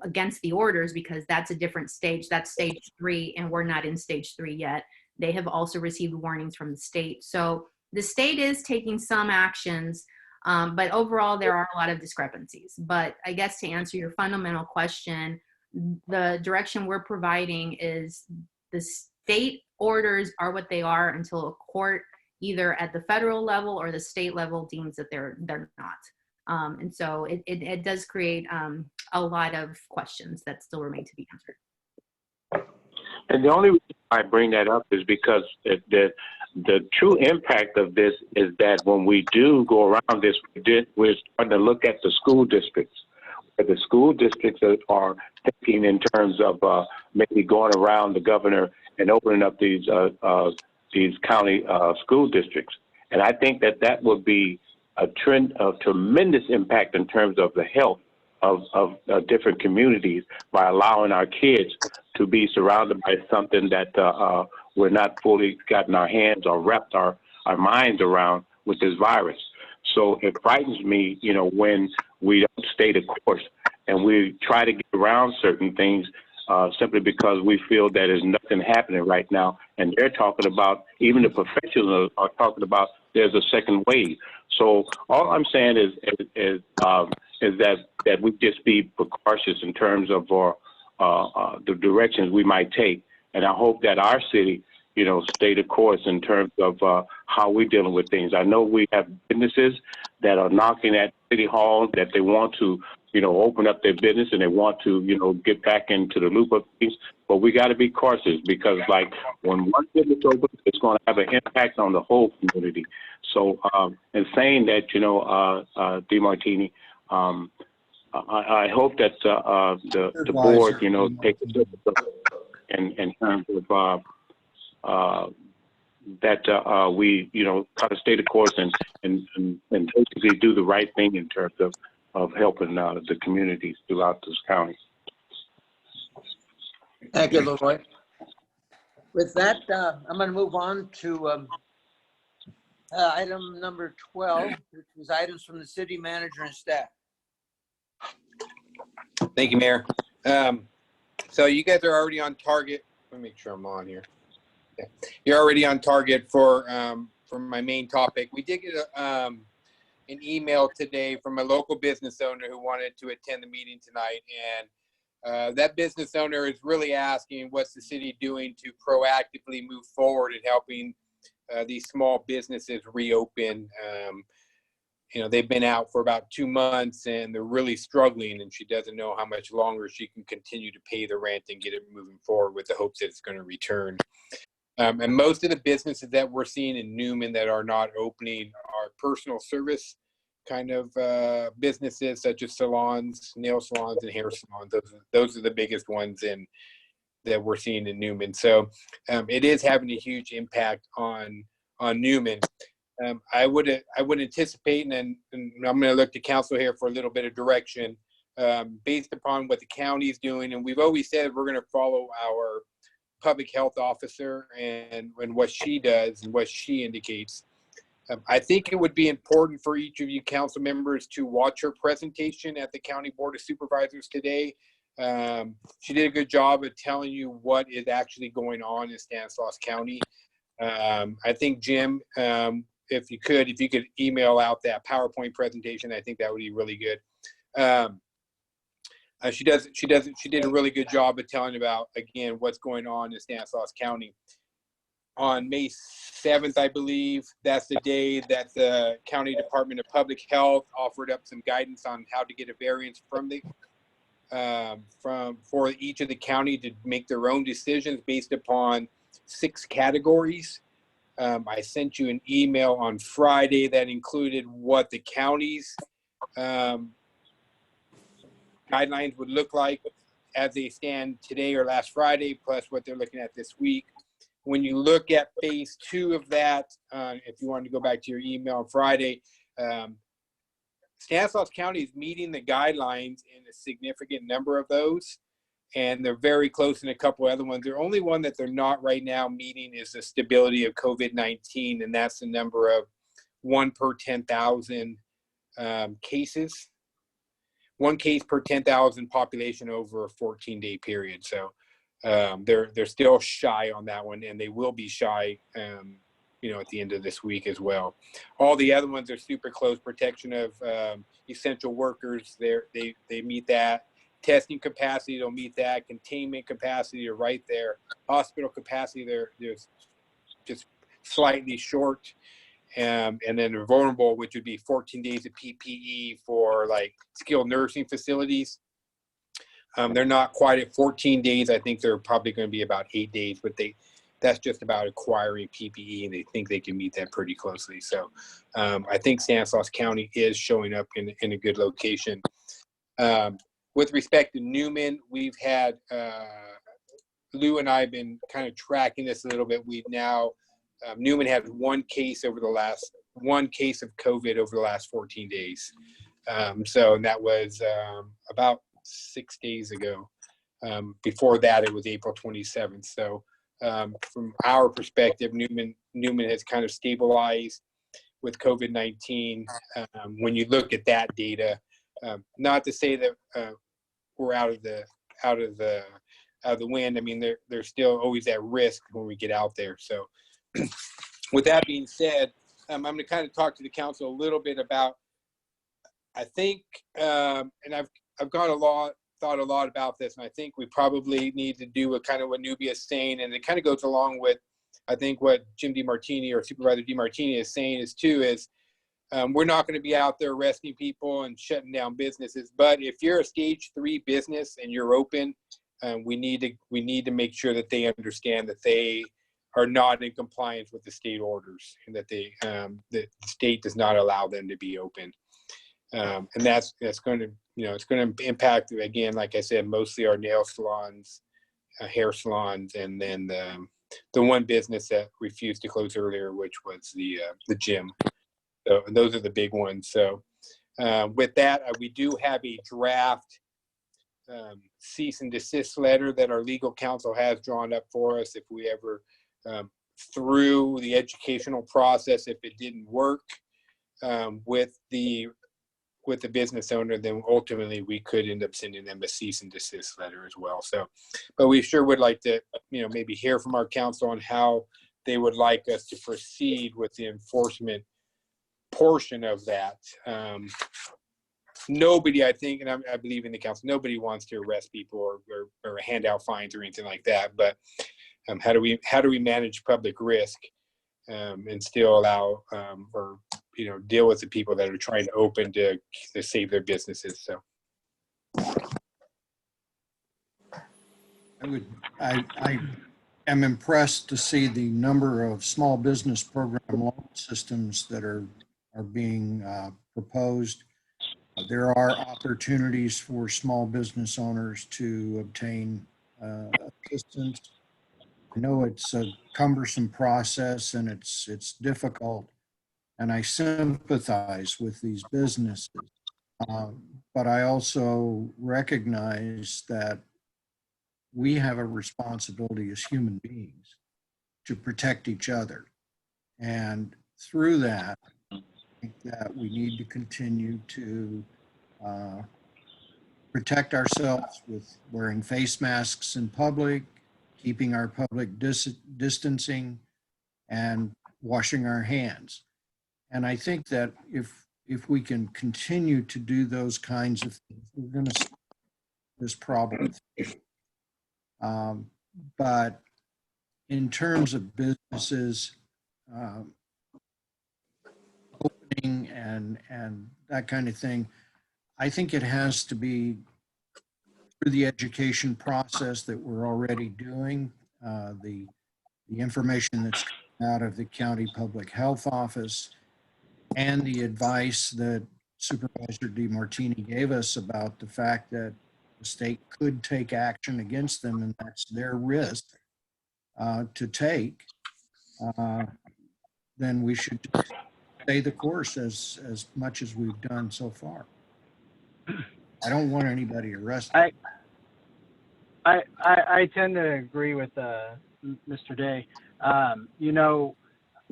against the orders, because that's a different stage. That's stage 3, and we're not in stage 3 yet. They have also received warnings from the state. So the state is taking some actions, but overall there are a lot of discrepancies. But I guess to answer your fundamental question, the direction we're providing is the state orders are what they are until a court, either at the federal level or the state level, deems that they're not. And so it does create a lot of questions that still remain to be answered. And the only reason I bring that up is because the true impact of this is that when we do go around this, we're starting to look at the school districts, where the school districts are thinking in terms of maybe going around the governor and opening up these county school districts. And I think that would be a trend of tremendous impact in terms of the health of different communities by allowing our kids to be surrounded by something that we're not fully gotten our hands or wrapped our minds around with this virus. So it frightens me, you know, when we don't stay the course and we try to get around certain things simply because we feel that there's nothing happening right now. And they're talking about, even the professionals are talking about, there's a second wave. So all I'm saying is that we just be precautious in terms of the directions we might take. And I hope that our city, you know, stay the course in terms of how we're dealing with things. I know we have businesses that are knocking at City Hall that they want to, you know, open up their business and they want to, you know, get back into the loop of things. But we got to be cautious because, like, when one business opens, it's going to have an impact on the whole community. So, in saying that, you know, DeMartini, I hope that the board, you know, takes a look in terms of that we, you know, try to stay the course and basically do the right thing in terms of helping the communities throughout this county. Thank you, Leroy. With that, I'm going to move on to item number 12, which is items from the city manager and staff. Thank you, Mayor. So you guys are already on target. Let me make sure I'm on here. Yeah. You're already on target for my main topic. We did get an email today from a local business owner who wanted to attend the meeting tonight, and that business owner is really asking what's the city doing to proactively move forward in helping these small businesses reopen. You know, they've been out for about 2 months and they're really struggling, and she doesn't know how much longer she can continue to pay the rent and get it moving forward with the hopes that it's going to return. And most of the businesses that we're seeing in Newman that are not opening are personal service kind of businesses, such as salons, nail salons, and hair salons. Those are the biggest ones that we're seeing in Newman. So it is having a huge impact on Newman. I would anticipate, and I'm going to look to council here for a little bit of direction based upon what the county is doing. And we've always said we're going to follow our public health officer and what she does and what she indicates. I think it would be important for each of you council members to watch her presentation at the County Board of Supervisors today. She did a good job of telling you what is actually going on in Stanislaus County. I think, Jim, if you could email out that PowerPoint presentation, I think that would be really good. She did a really good job of telling about, again, what's going on in Stanislaus County. On May 7th, I believe, that's the day that the County Department of Public Health offered up some guidance on how to get a variance for each of the county to make their own decisions based upon 6 categories. I sent you an email on Friday that included what the county's guidelines would look like as they stand today or last Friday, plus what they're looking at this week. When you look at phase 2 of that, if you wanted to go back to your email on Friday, Stanislaus County is meeting the guidelines in a significant number of those, and they're very close in a couple other ones. The only one that they're not right now meeting is the stability of COVID-19, and that's the number of 1 per 10,000 cases. 1 case per 10,000 population over a 14-day period. So they're still shy on that one, and they will be shy, you know, at the end of this week as well. All the other ones are super close. Protection of essential workers, they meet that, Testing capacity, they'll meet that. Containment capacity are right there. Hospital capacity, they're just slightly short. And then vulnerable, which would be 14 days of PPE for like skilled nursing facilities. They're not quite at 14 days. I think they're probably going to be about 8 days, but that's just about acquiring PPE, and they think they can meet that pretty closely. So I think Stanislaus County is showing up in a good location. With respect to Newman, we've had, Lou and I have been kind of tracking this a little bit. We've now, Newman had one case of COVID over the last 14 days. So that was about 6 days ago. Before that, it was April 27th. So from our perspective, Newman has kind of stabilized with COVID-19. When you look at that data, not to say that we're out of the wind. I mean, they're still always at risk when we get out there. So with that being said, I'm going to kind of talk to the council a little bit about, I think, and I've thought a lot about this, and I think we probably need to do what Nubia is saying, and it kind of goes along with, I think, what Jim DeMartini or Supervisor DeMartini is saying is we're not going to be out there arresting people and shutting down businesses. But if you're a stage 3 business and you're open, we need to make sure that they understand that they are not in compliance with the state orders, and that the state does not allow them to be open. And that's going to, it's going to impact, again, like I said, mostly our nail salons, hair salons, and then the one business that refused to close earlier, which was the gym. So those are the big ones. So with that, we do have a draft cease and desist letter that our legal counsel has drawn up for us. If we ever, through the educational process, if it didn't work with the business owner, then ultimately we could end up sending them a cease and desist letter as well. So, but we sure would like to, maybe hear from our counsel on how they would like us to proceed with the enforcement portion of that. Nobody, I think, and I believe in the council, nobody wants to arrest people or hand out fines or anything like that. But how do we manage public risk and still allow or deal with the people that are trying to open to save their businesses? So I am impressed to see the number of small business program loan systems that are being proposed. There are opportunities for small business owners to obtain assistance. I know it's a cumbersome process and it's difficult, and I sympathize with these businesses. But I also recognize that we have a responsibility as human beings to protect each other. And through that, I think that we need to continue to protect ourselves with wearing face masks in public, keeping our public distancing, and washing our hands. And I think that if we can continue to do those kinds of things, we're going to solve this problem. But in terms of businesses opening and that kind of thing, I think it has to be through the education process that we're already doing, the information that's coming out of the county public health office, and the advice that Supervisor DeMartini gave us about the fact that the state could take action against them, and that's their risk to take. Then we should stay the course as much as we've done so far. I don't want anybody arrested. I tend to agree with Mr. Day.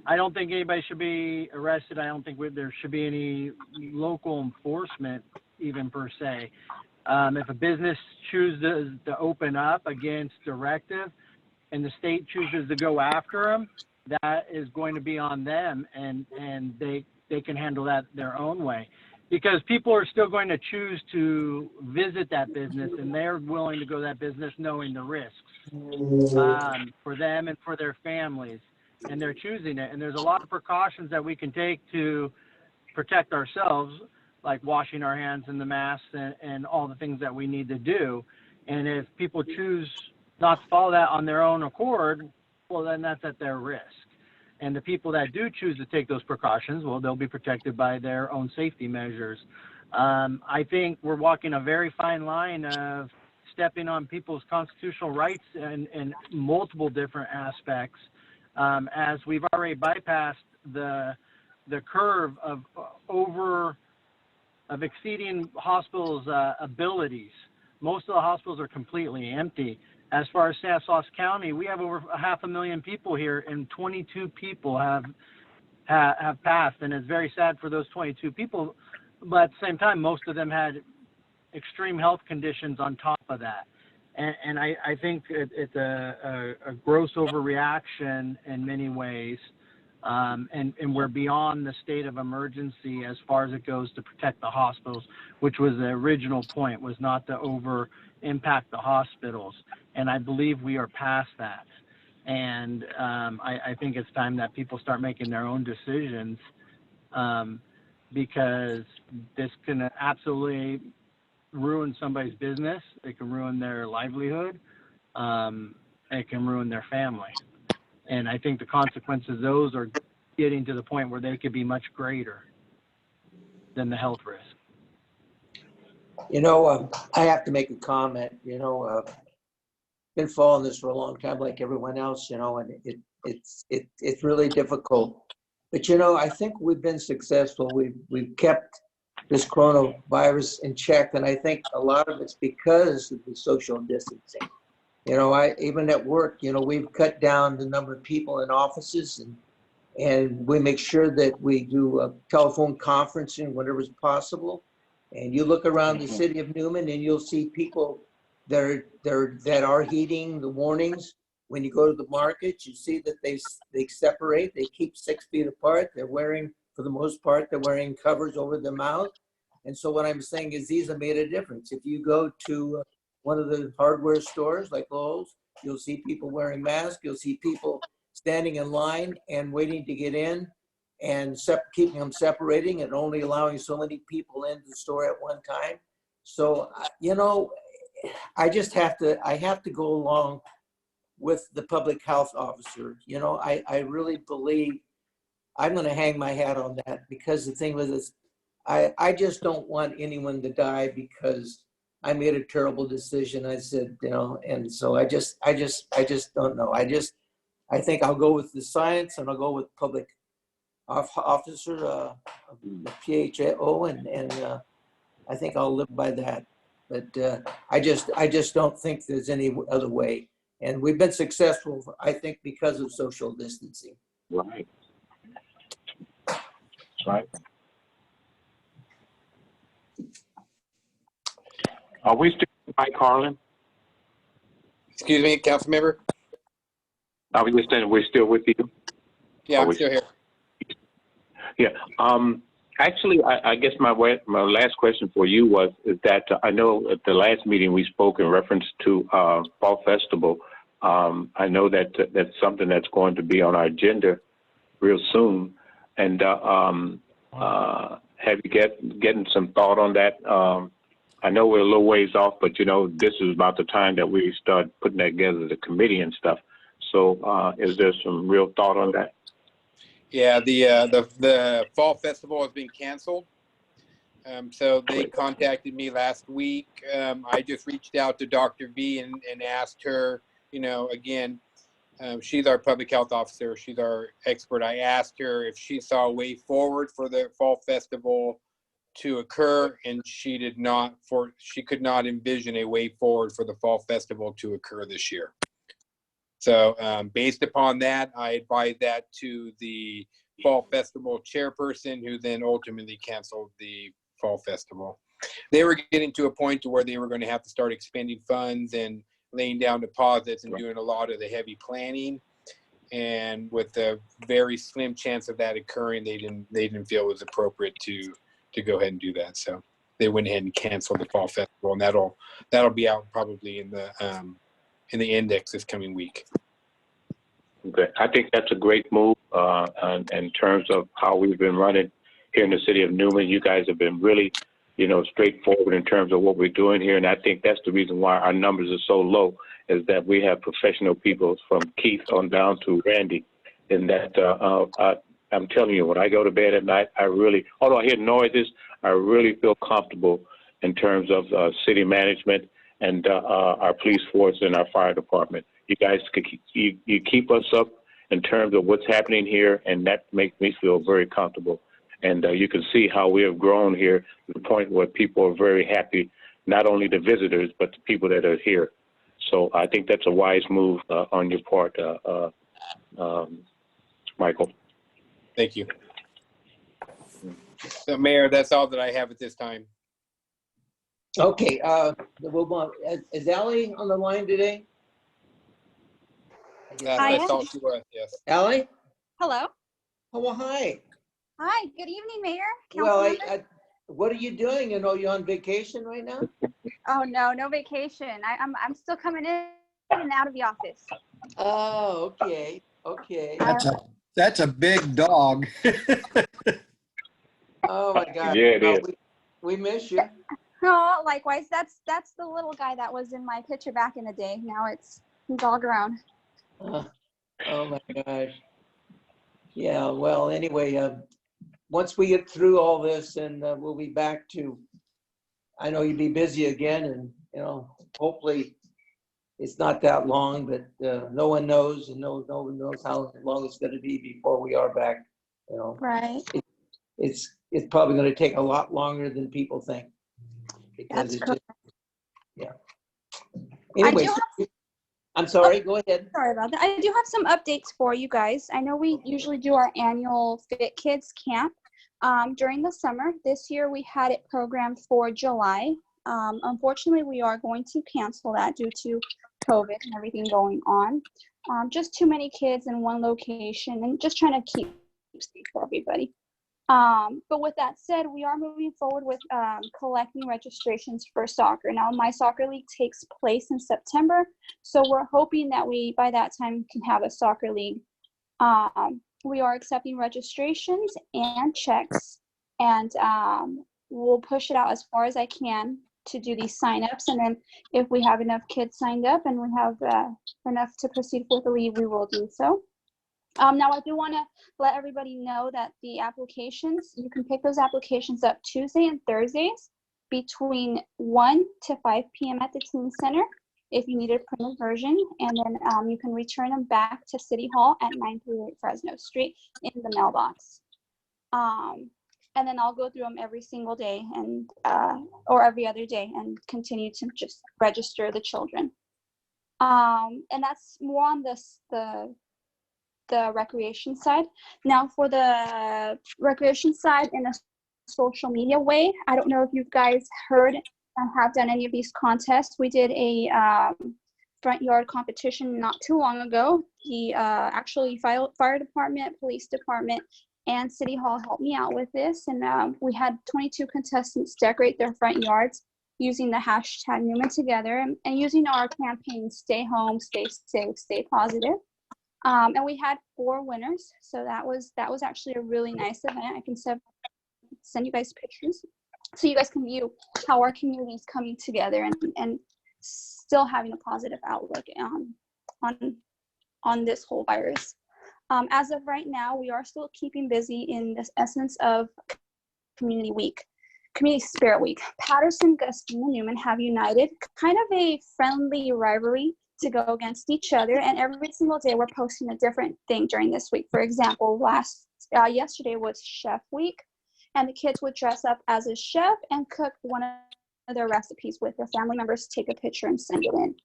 I don't think anybody should be arrested. I don't think there should be any local enforcement even per se. If a business chooses to open up against directive and the state chooses to go after them, that is going to be on them, and they can handle that their own way. because people are still going to choose to visit that business, and they're willing to go to that business knowing the risks for them and for their families, and they're choosing it. And there's a lot of precautions that we can take to protect ourselves, like washing our hands in the masks and all the things that we need to do. And if people choose not to follow that on their own accord, well, then that's at their risk. And the people that do choose to take those precautions, well, they'll be protected by their own safety measures. I think we're walking a very fine line of stepping on people's constitutional rights in multiple different aspects, as we've already bypassed the curve of exceeding hospitals' abilities. Most of the hospitals are completely empty. As far as Stanislaus County, we have over 500,000 people here, and 22 people have passed, and it's very sad for those 22 people. But at the same time, most of them had extreme health conditions on top of that. And I think it's a gross overreaction in many ways. And we're beyond the state of emergency as far as it goes to protect the hospitals, which was the original point, was not to over impact the hospitals. And I believe we are past that. And I think it's time that people start making their own decisions, because this can absolutely ruin somebody's business. It can ruin their livelihood. It can ruin their family. And I think the consequences of those are getting to the point where they could be much greater than the health risk. You know, I have to make a comment. You know, been following this for a long time, like everyone else. You know, and it's really difficult. But you know, I think we've been successful. We've kept this coronavirus in check, and I think a lot of it's because of the social distancing. You know, even at work, you know, we've cut down the number of people in offices, and we make sure that we do a telephone conferencing whenever it's possible. And you look around the city of Newman, and you'll see people that are heeding the warnings. When you go to the markets, you see that they separate. They keep 6 feet apart. They're wearing, for the most part, they're wearing covers over their mouth. And so what I'm saying is these have made a difference. If you go to one of the hardware stores like Lowe's, you'll see people wearing masks. You'll see people standing in line and waiting to get in, and keeping them separating and only allowing so many people into the store at one time. So, you know, I have to go along with the public health officer. You know, I really believe I'm going to hang my hat on that, because the thing with this, I just don't want anyone to die because I made a terrible decision. I said, you know, and so I just don't know. I think I'll go with the science, and I'll go with public officer, the PHO, and I think I'll live by that. But I just don't think there's any other way. And we've been successful, I think, because of social distancing. Right. Right. Are we still, Mike Harlan? Excuse me, council member? Are we just saying we're still with you? Yeah, I'm still here. Yeah. Actually, I guess my last question for you is that I know at the last meeting we spoke in reference to Fall Festival. I know that that's something that's going to be on our agenda real soon. And have you getting some thought on that? I know we're a little ways off, but you know, this is about the time that we start putting together the committee and stuff. So is there some real thought on that? Yeah, the Fall Festival has been canceled. So they contacted me last week. I just reached out to Dr. V and asked her, you know, again, she's our public health officer. She's our expert. I asked her if she saw a way forward for the Fall Festival to occur, and she could not envision a way forward for the Fall Festival to occur this year. So based upon that, I advised that to the Fall Festival chairperson, who then ultimately canceled the Fall Festival. They were getting to a point to where they were going to have to start expending funds and laying down deposits and doing a lot of the heavy planning. And with a very slim chance of that occurring, they didn't feel it was appropriate to go ahead and do that. So they went ahead and canceled the fall festival, and that'll be out probably in the index this coming week. Okay. I think that's a great move in terms of how we've been running here in the city of Newman. You guys have been really, straightforward in terms of what we're doing here. And I think that's the reason why our numbers are so low, is that we have professional people from Keith on down to Randy. And that I'm telling you, when I go to bed at night, although I hear noises, I really feel comfortable in terms of city management and our police force and our fire department. You guys, you keep us up in terms of what's happening here, and that makes me feel very comfortable. And you can see how we have grown here to the point where people are very happy, not only the visitors, but the people that are here. So I think that's a wise move on your part, Michael. Thank you. So, Mayor, that's all that I have at this time. Okay, is Ally on the line today? I I am. saw she was, yes. Ally? Hello. Oh, well, hi. Hi. Good evening, Mayor. Well, Councilmember. what are you doing? You're on vacation right now? Oh no, no vacation. I'm still coming in and out of the office. Oh, okay. Okay. That's a big dog. Oh my God. Yeah, it is. We miss you. Oh, likewise. That's the little guy that was in my picture back in the day. Now he's all grown. Oh my gosh. Yeah, well, anyway, once we get through all this, and we'll be back to, I know you'll be busy again, and hopefully it's not that long, but no one knows, and no one knows how long it's going to be before we are back. Right. It's probably going to take a lot longer than people think, because That's it's correct. just, yeah. Anyway, I'm sorry, go ahead. Sorry about that. I do have some updates for you guys. I know we usually do our annual Fit Kids camp during the summer. This year we had it programmed for July. Unfortunately, we are going to cancel that due to COVID and everything going on. Just too many kids in one location, and just trying to keep safe for everybody. But with that said, we are moving forward with collecting registrations for soccer. Now, my soccer league takes place in September, so we're hoping that we, by that time, can have a soccer league. We are accepting registrations and checks, and we'll push it out as far as I can to do these signups. And then if we have enough kids signed up and we have enough to proceed with the league, we will do so. Now, I do want to let everybody know that the applications, you can pick those applications up Tuesday and Thursdays between 1 to 5 p.m. at the Teen Center if you need a printed version. And then you can return them back to City Hall at 938 Fresno Street in the mailbox. And then I'll go through them every single day and or every other day and continue to just register the children. And that's more on the recreation side. Now for the recreation side in a social media way, I don't know if you guys heard and have done any of these contests. We did a front yard competition not too long ago. The actually fire department, police department, and City Hall helped me out with this. And we had 22 contestants decorate their front yards using the hashtag Newman Together and using our campaign, Stay Home, Stay Safe, Stay Positive. And we had 4 winners, so that was actually a really nice event. I can send you guys pictures so you guys can view how our community is coming together and still having a positive outlook on this whole virus. As of right now, we are still keeping busy in this essence of Community Week, Community Spirit Week. Patterson, Gustine, and Newman have united, kind of a friendly rivalry to go against each other, and every single day we're posting a different thing during this week. For example, yesterday was Chef Week, and the kids would dress up as a chef and cook one of their recipes with their family members, take a picture and send it in.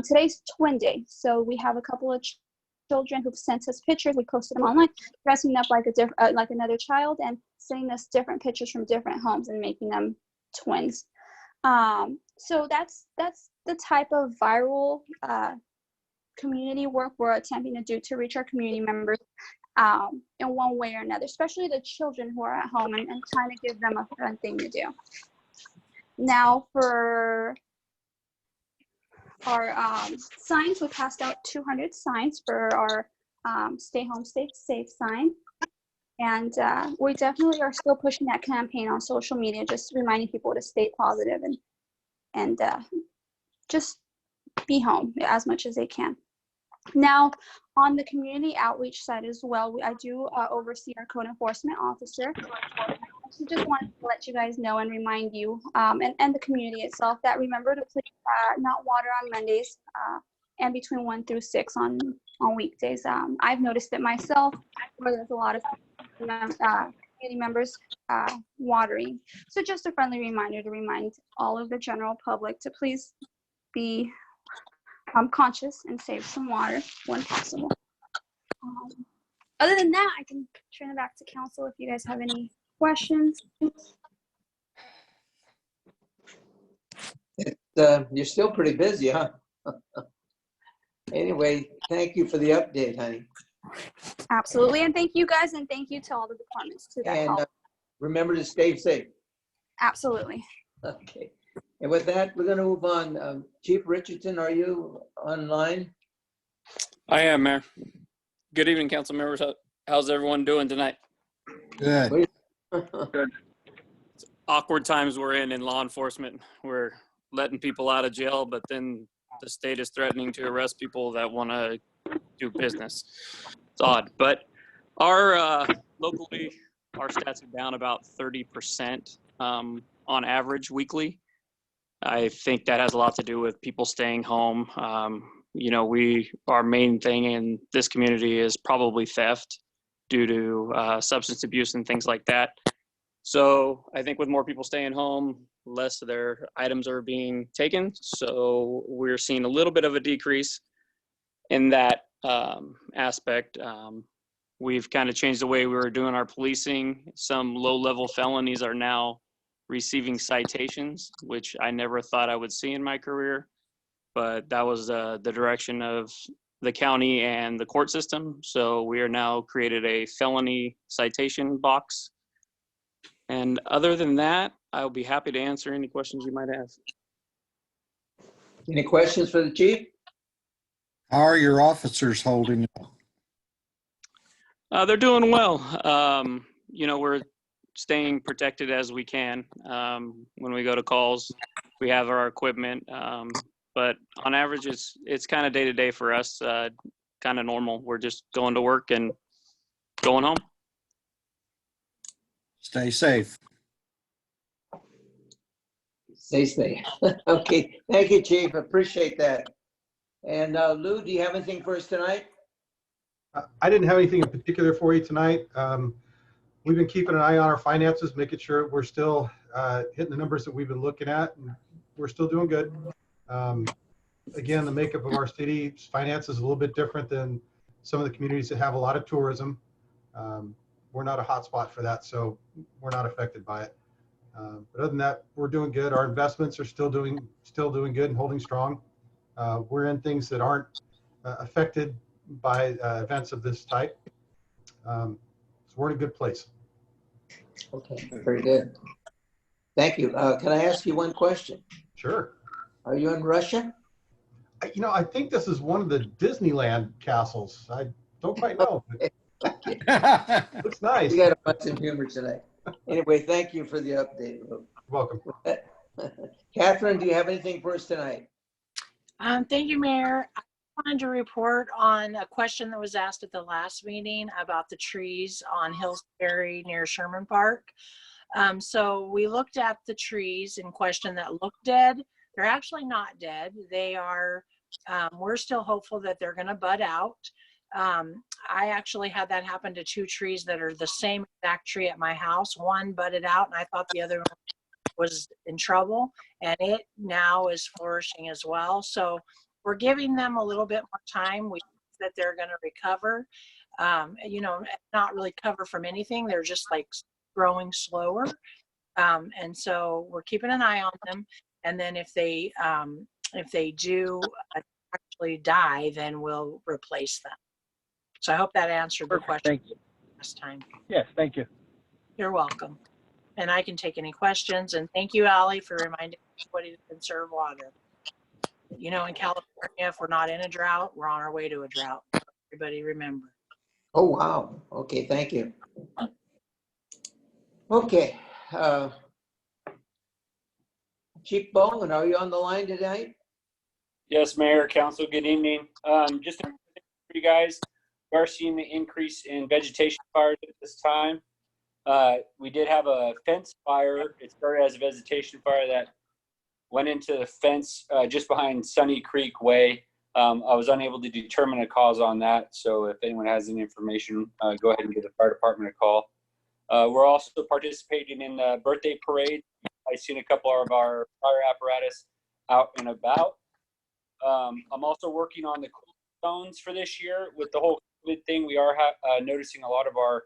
Today's Twin Day, so we have a couple of children who've sent us pictures. We posted them online, dressing up like like another child and sending us different pictures from different homes and making them twins. So that's the type of viral community work we're attempting to do to reach our community members in one way or another, especially the children who are at home, and trying to give them a fun thing to do. Now for our signs, we passed out 200 signs for our stay home, stay safe sign. And we definitely are still pushing that campaign on social media, just reminding people to stay positive and just be home as much as they can. Now, on the community outreach side as well, I do oversee our code enforcement officer. So just wanted to let you guys know and remind you and the community itself that remember to please not water on Mondays and between 1 through 6 on weekdays. I've noticed it myself where there's a lot of community members watering. So just a friendly reminder to remind all of the general public to please be conscious and save some water when possible. Other than that, I can turn it back to council if you guys have any questions. You're still pretty busy, huh? Anyway, thank you for the update, honey. Absolutely, and thank you guys, and thank you to all the departments too that And help. remember to stay safe. Absolutely. Okay. And with that, we're going to move on. Chief Richardson, are you online? I am, Mayor. Good evening, council members. How's everyone doing tonight? Good. Good. Awkward times we're in law enforcement. We're letting people out of jail, but then the state is threatening to arrest people that want to do business. It's odd, but our locally, our stats are down about 30% on average weekly. I think that has a lot to do with people staying home. You know, our main thing in this community is probably theft due to substance abuse and things like that. So I think with more people staying home, less of their items are being taken. So we're seeing a little bit of a decrease in that aspect. We've kind of changed the way we were doing our policing. Some low-level felonies are now receiving citations, which I never thought I would see in my career. But that was the direction of the county and the court system. So we are now created a felony citation box. And other than that, I'll be happy to answer any questions you might have. Any questions for the chief? How are your officers holding up? They're doing well. You know, we're staying protected as we can. When we go to calls, we have our equipment. But on average, it's kind of day to day for us, kind of normal. We're just going to work and going home. Stay safe. Stay safe. Okay. Thank you, Chief. Appreciate that. And Lou, do you have anything for us tonight? I didn't have anything in particular for you tonight. We've been keeping an eye on our finances, making sure we're still hitting the numbers that we've been looking at, and we're still doing good. Again, the makeup of our city's finances is a little bit different than some of the communities that have a lot of tourism. We're not a hot spot for that, so we're not affected by it. But other than that, we're doing good. Our investments are still doing good and holding strong. We're in things that aren't affected by events of this type. So we're in a good place. Okay, very good. Thank you. Can I ask you one question? Sure. Are you in Russia? You know, I think this is one of the Disneyland castles. I don't quite know. Looks nice. You got a bunch of humor today. Anyway, thank you for the update. You're welcome. Catherine, do you have anything for us tonight? Thank you, Mayor. I wanted to report on a question that was asked at the last meeting about the trees on Hillsbury near Sherman Park. So we looked at the trees in question that look dead. They're actually not dead. They are, we're still hopeful that they're going to bud out. I actually had that happen to 2 trees that are the same exact tree at my house. One budded out and I thought the other one was in trouble, and it now is flourishing as well. So we're giving them a little bit more time. We think that they're going to recover, you know, not really cover from anything. They're just like growing slower. And so we're keeping an eye on them. And then if they do actually die, then we'll replace them. So I hope that answered the Perfect. question Thank you. last time. Yes, thank you. You're welcome. And I can take any questions. And thank you, Allie, for reminding everybody to conserve water. You know, in California, if we're not in a drought, we're on our way to a drought. Everybody remember. Oh, wow. Okay, thank you. Okay. Chief Bowman, are you on the line tonight? Yes, Mayor, Council, good evening. Just for you guys, we are seeing the increase in vegetation fires at this time. We did have a fence fire. It started as a vegetation fire that went into the fence just behind Sunny Creek Way. I was unable to determine a cause on that. So if anyone has any information, go ahead and give the fire department a call. We're also participating in the birthday parade. I've seen a couple of our fire apparatus out and about. I'm also working on the cooling zones for this year. With the whole COVID thing, we are noticing a lot of our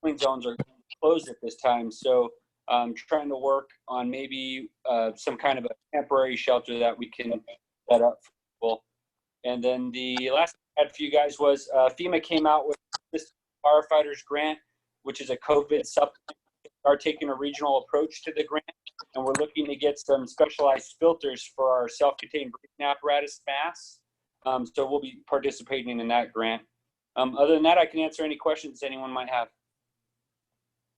cooling zones are closed at this time. So I'm trying to work on maybe some kind of a temporary shelter that we can set up for people. And then the last thing I had for you guys was FEMA came out with this firefighters grant, which is a COVID supplement. We are taking a regional approach to the grant, and we're looking to get some specialized filters for our self-contained breathing apparatus masks. So we'll be participating in that grant. Other than that, I can answer any questions anyone might have.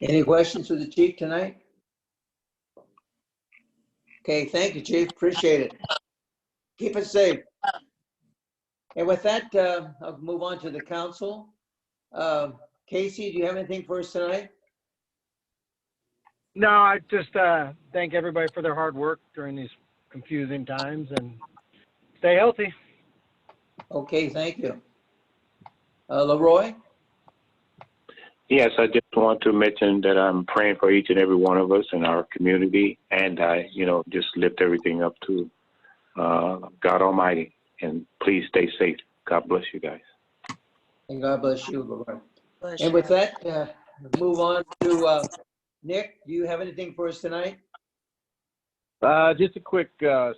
Any questions for the chief tonight? Okay, thank you, Chief. Appreciate it. Keep it safe. And with that, I'll move on to the council. Casey, do you have anything for us tonight? No, I just thank everybody for their hard work during these confusing times, and stay healthy. Okay, thank you. Leroy? Yes, I just want to mention that I'm praying for each and every one of us in our community, and I, just lift everything up to God Almighty. And please stay safe. God bless you guys. And God bless you, Leroy. Bless And you. with that, move on to Nick. Do you have anything for us tonight? Just a quick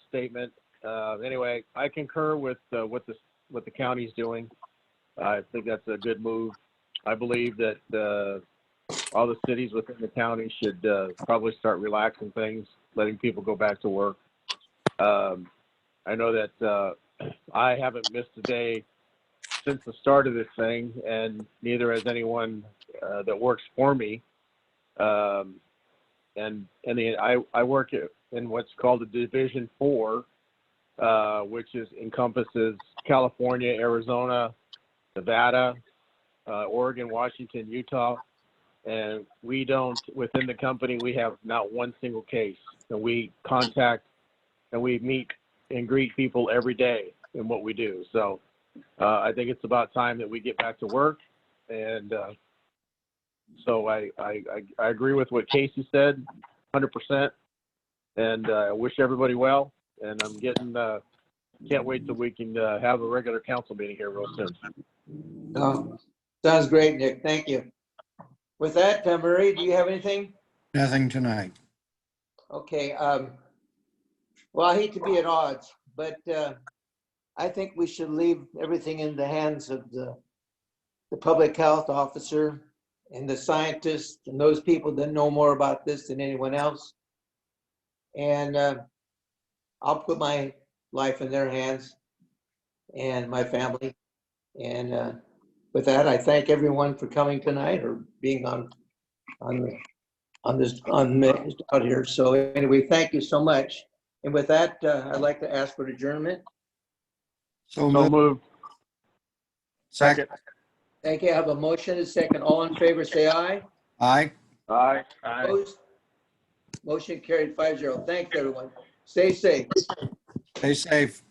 statement. Anyway, I concur with what the county's doing. I think that's a good move. I believe that all the cities within the county should probably start relaxing things, letting people go back to work. I know that I haven't missed a day since the start of this thing, and neither has anyone that works for me. I work in what's called a Division 4, which encompasses California, Arizona, Nevada, Oregon, Washington, Utah, and we don't, within the company, we have not one single case. And we contact and we meet and greet people every day in what we do. So I think it's about time that we get back to work. And so I agree with what Casey said, 100%. And I wish everybody well. And I'm can't wait till we can have a regular council meeting here real soon. Sounds great, Nick. Thank you. With that, Marie, do you have anything? Nothing tonight. Okay. Well, I hate to be at odds, but I think we should leave everything in the hands of the public health officer and the scientists and those people that know more about this than anyone else. And I'll put my life in their hands and my family. And with that, I thank everyone for coming tonight or being on out here. So anyway, thank you so much. And with that, I'd like to ask for adjournment. So moved. Second. Thank you. I have a motion, a second. All in favor, say aye. Aye. Aye. Opposed? Motion carried 5-0. Thanks, everyone. Stay safe. Stay safe.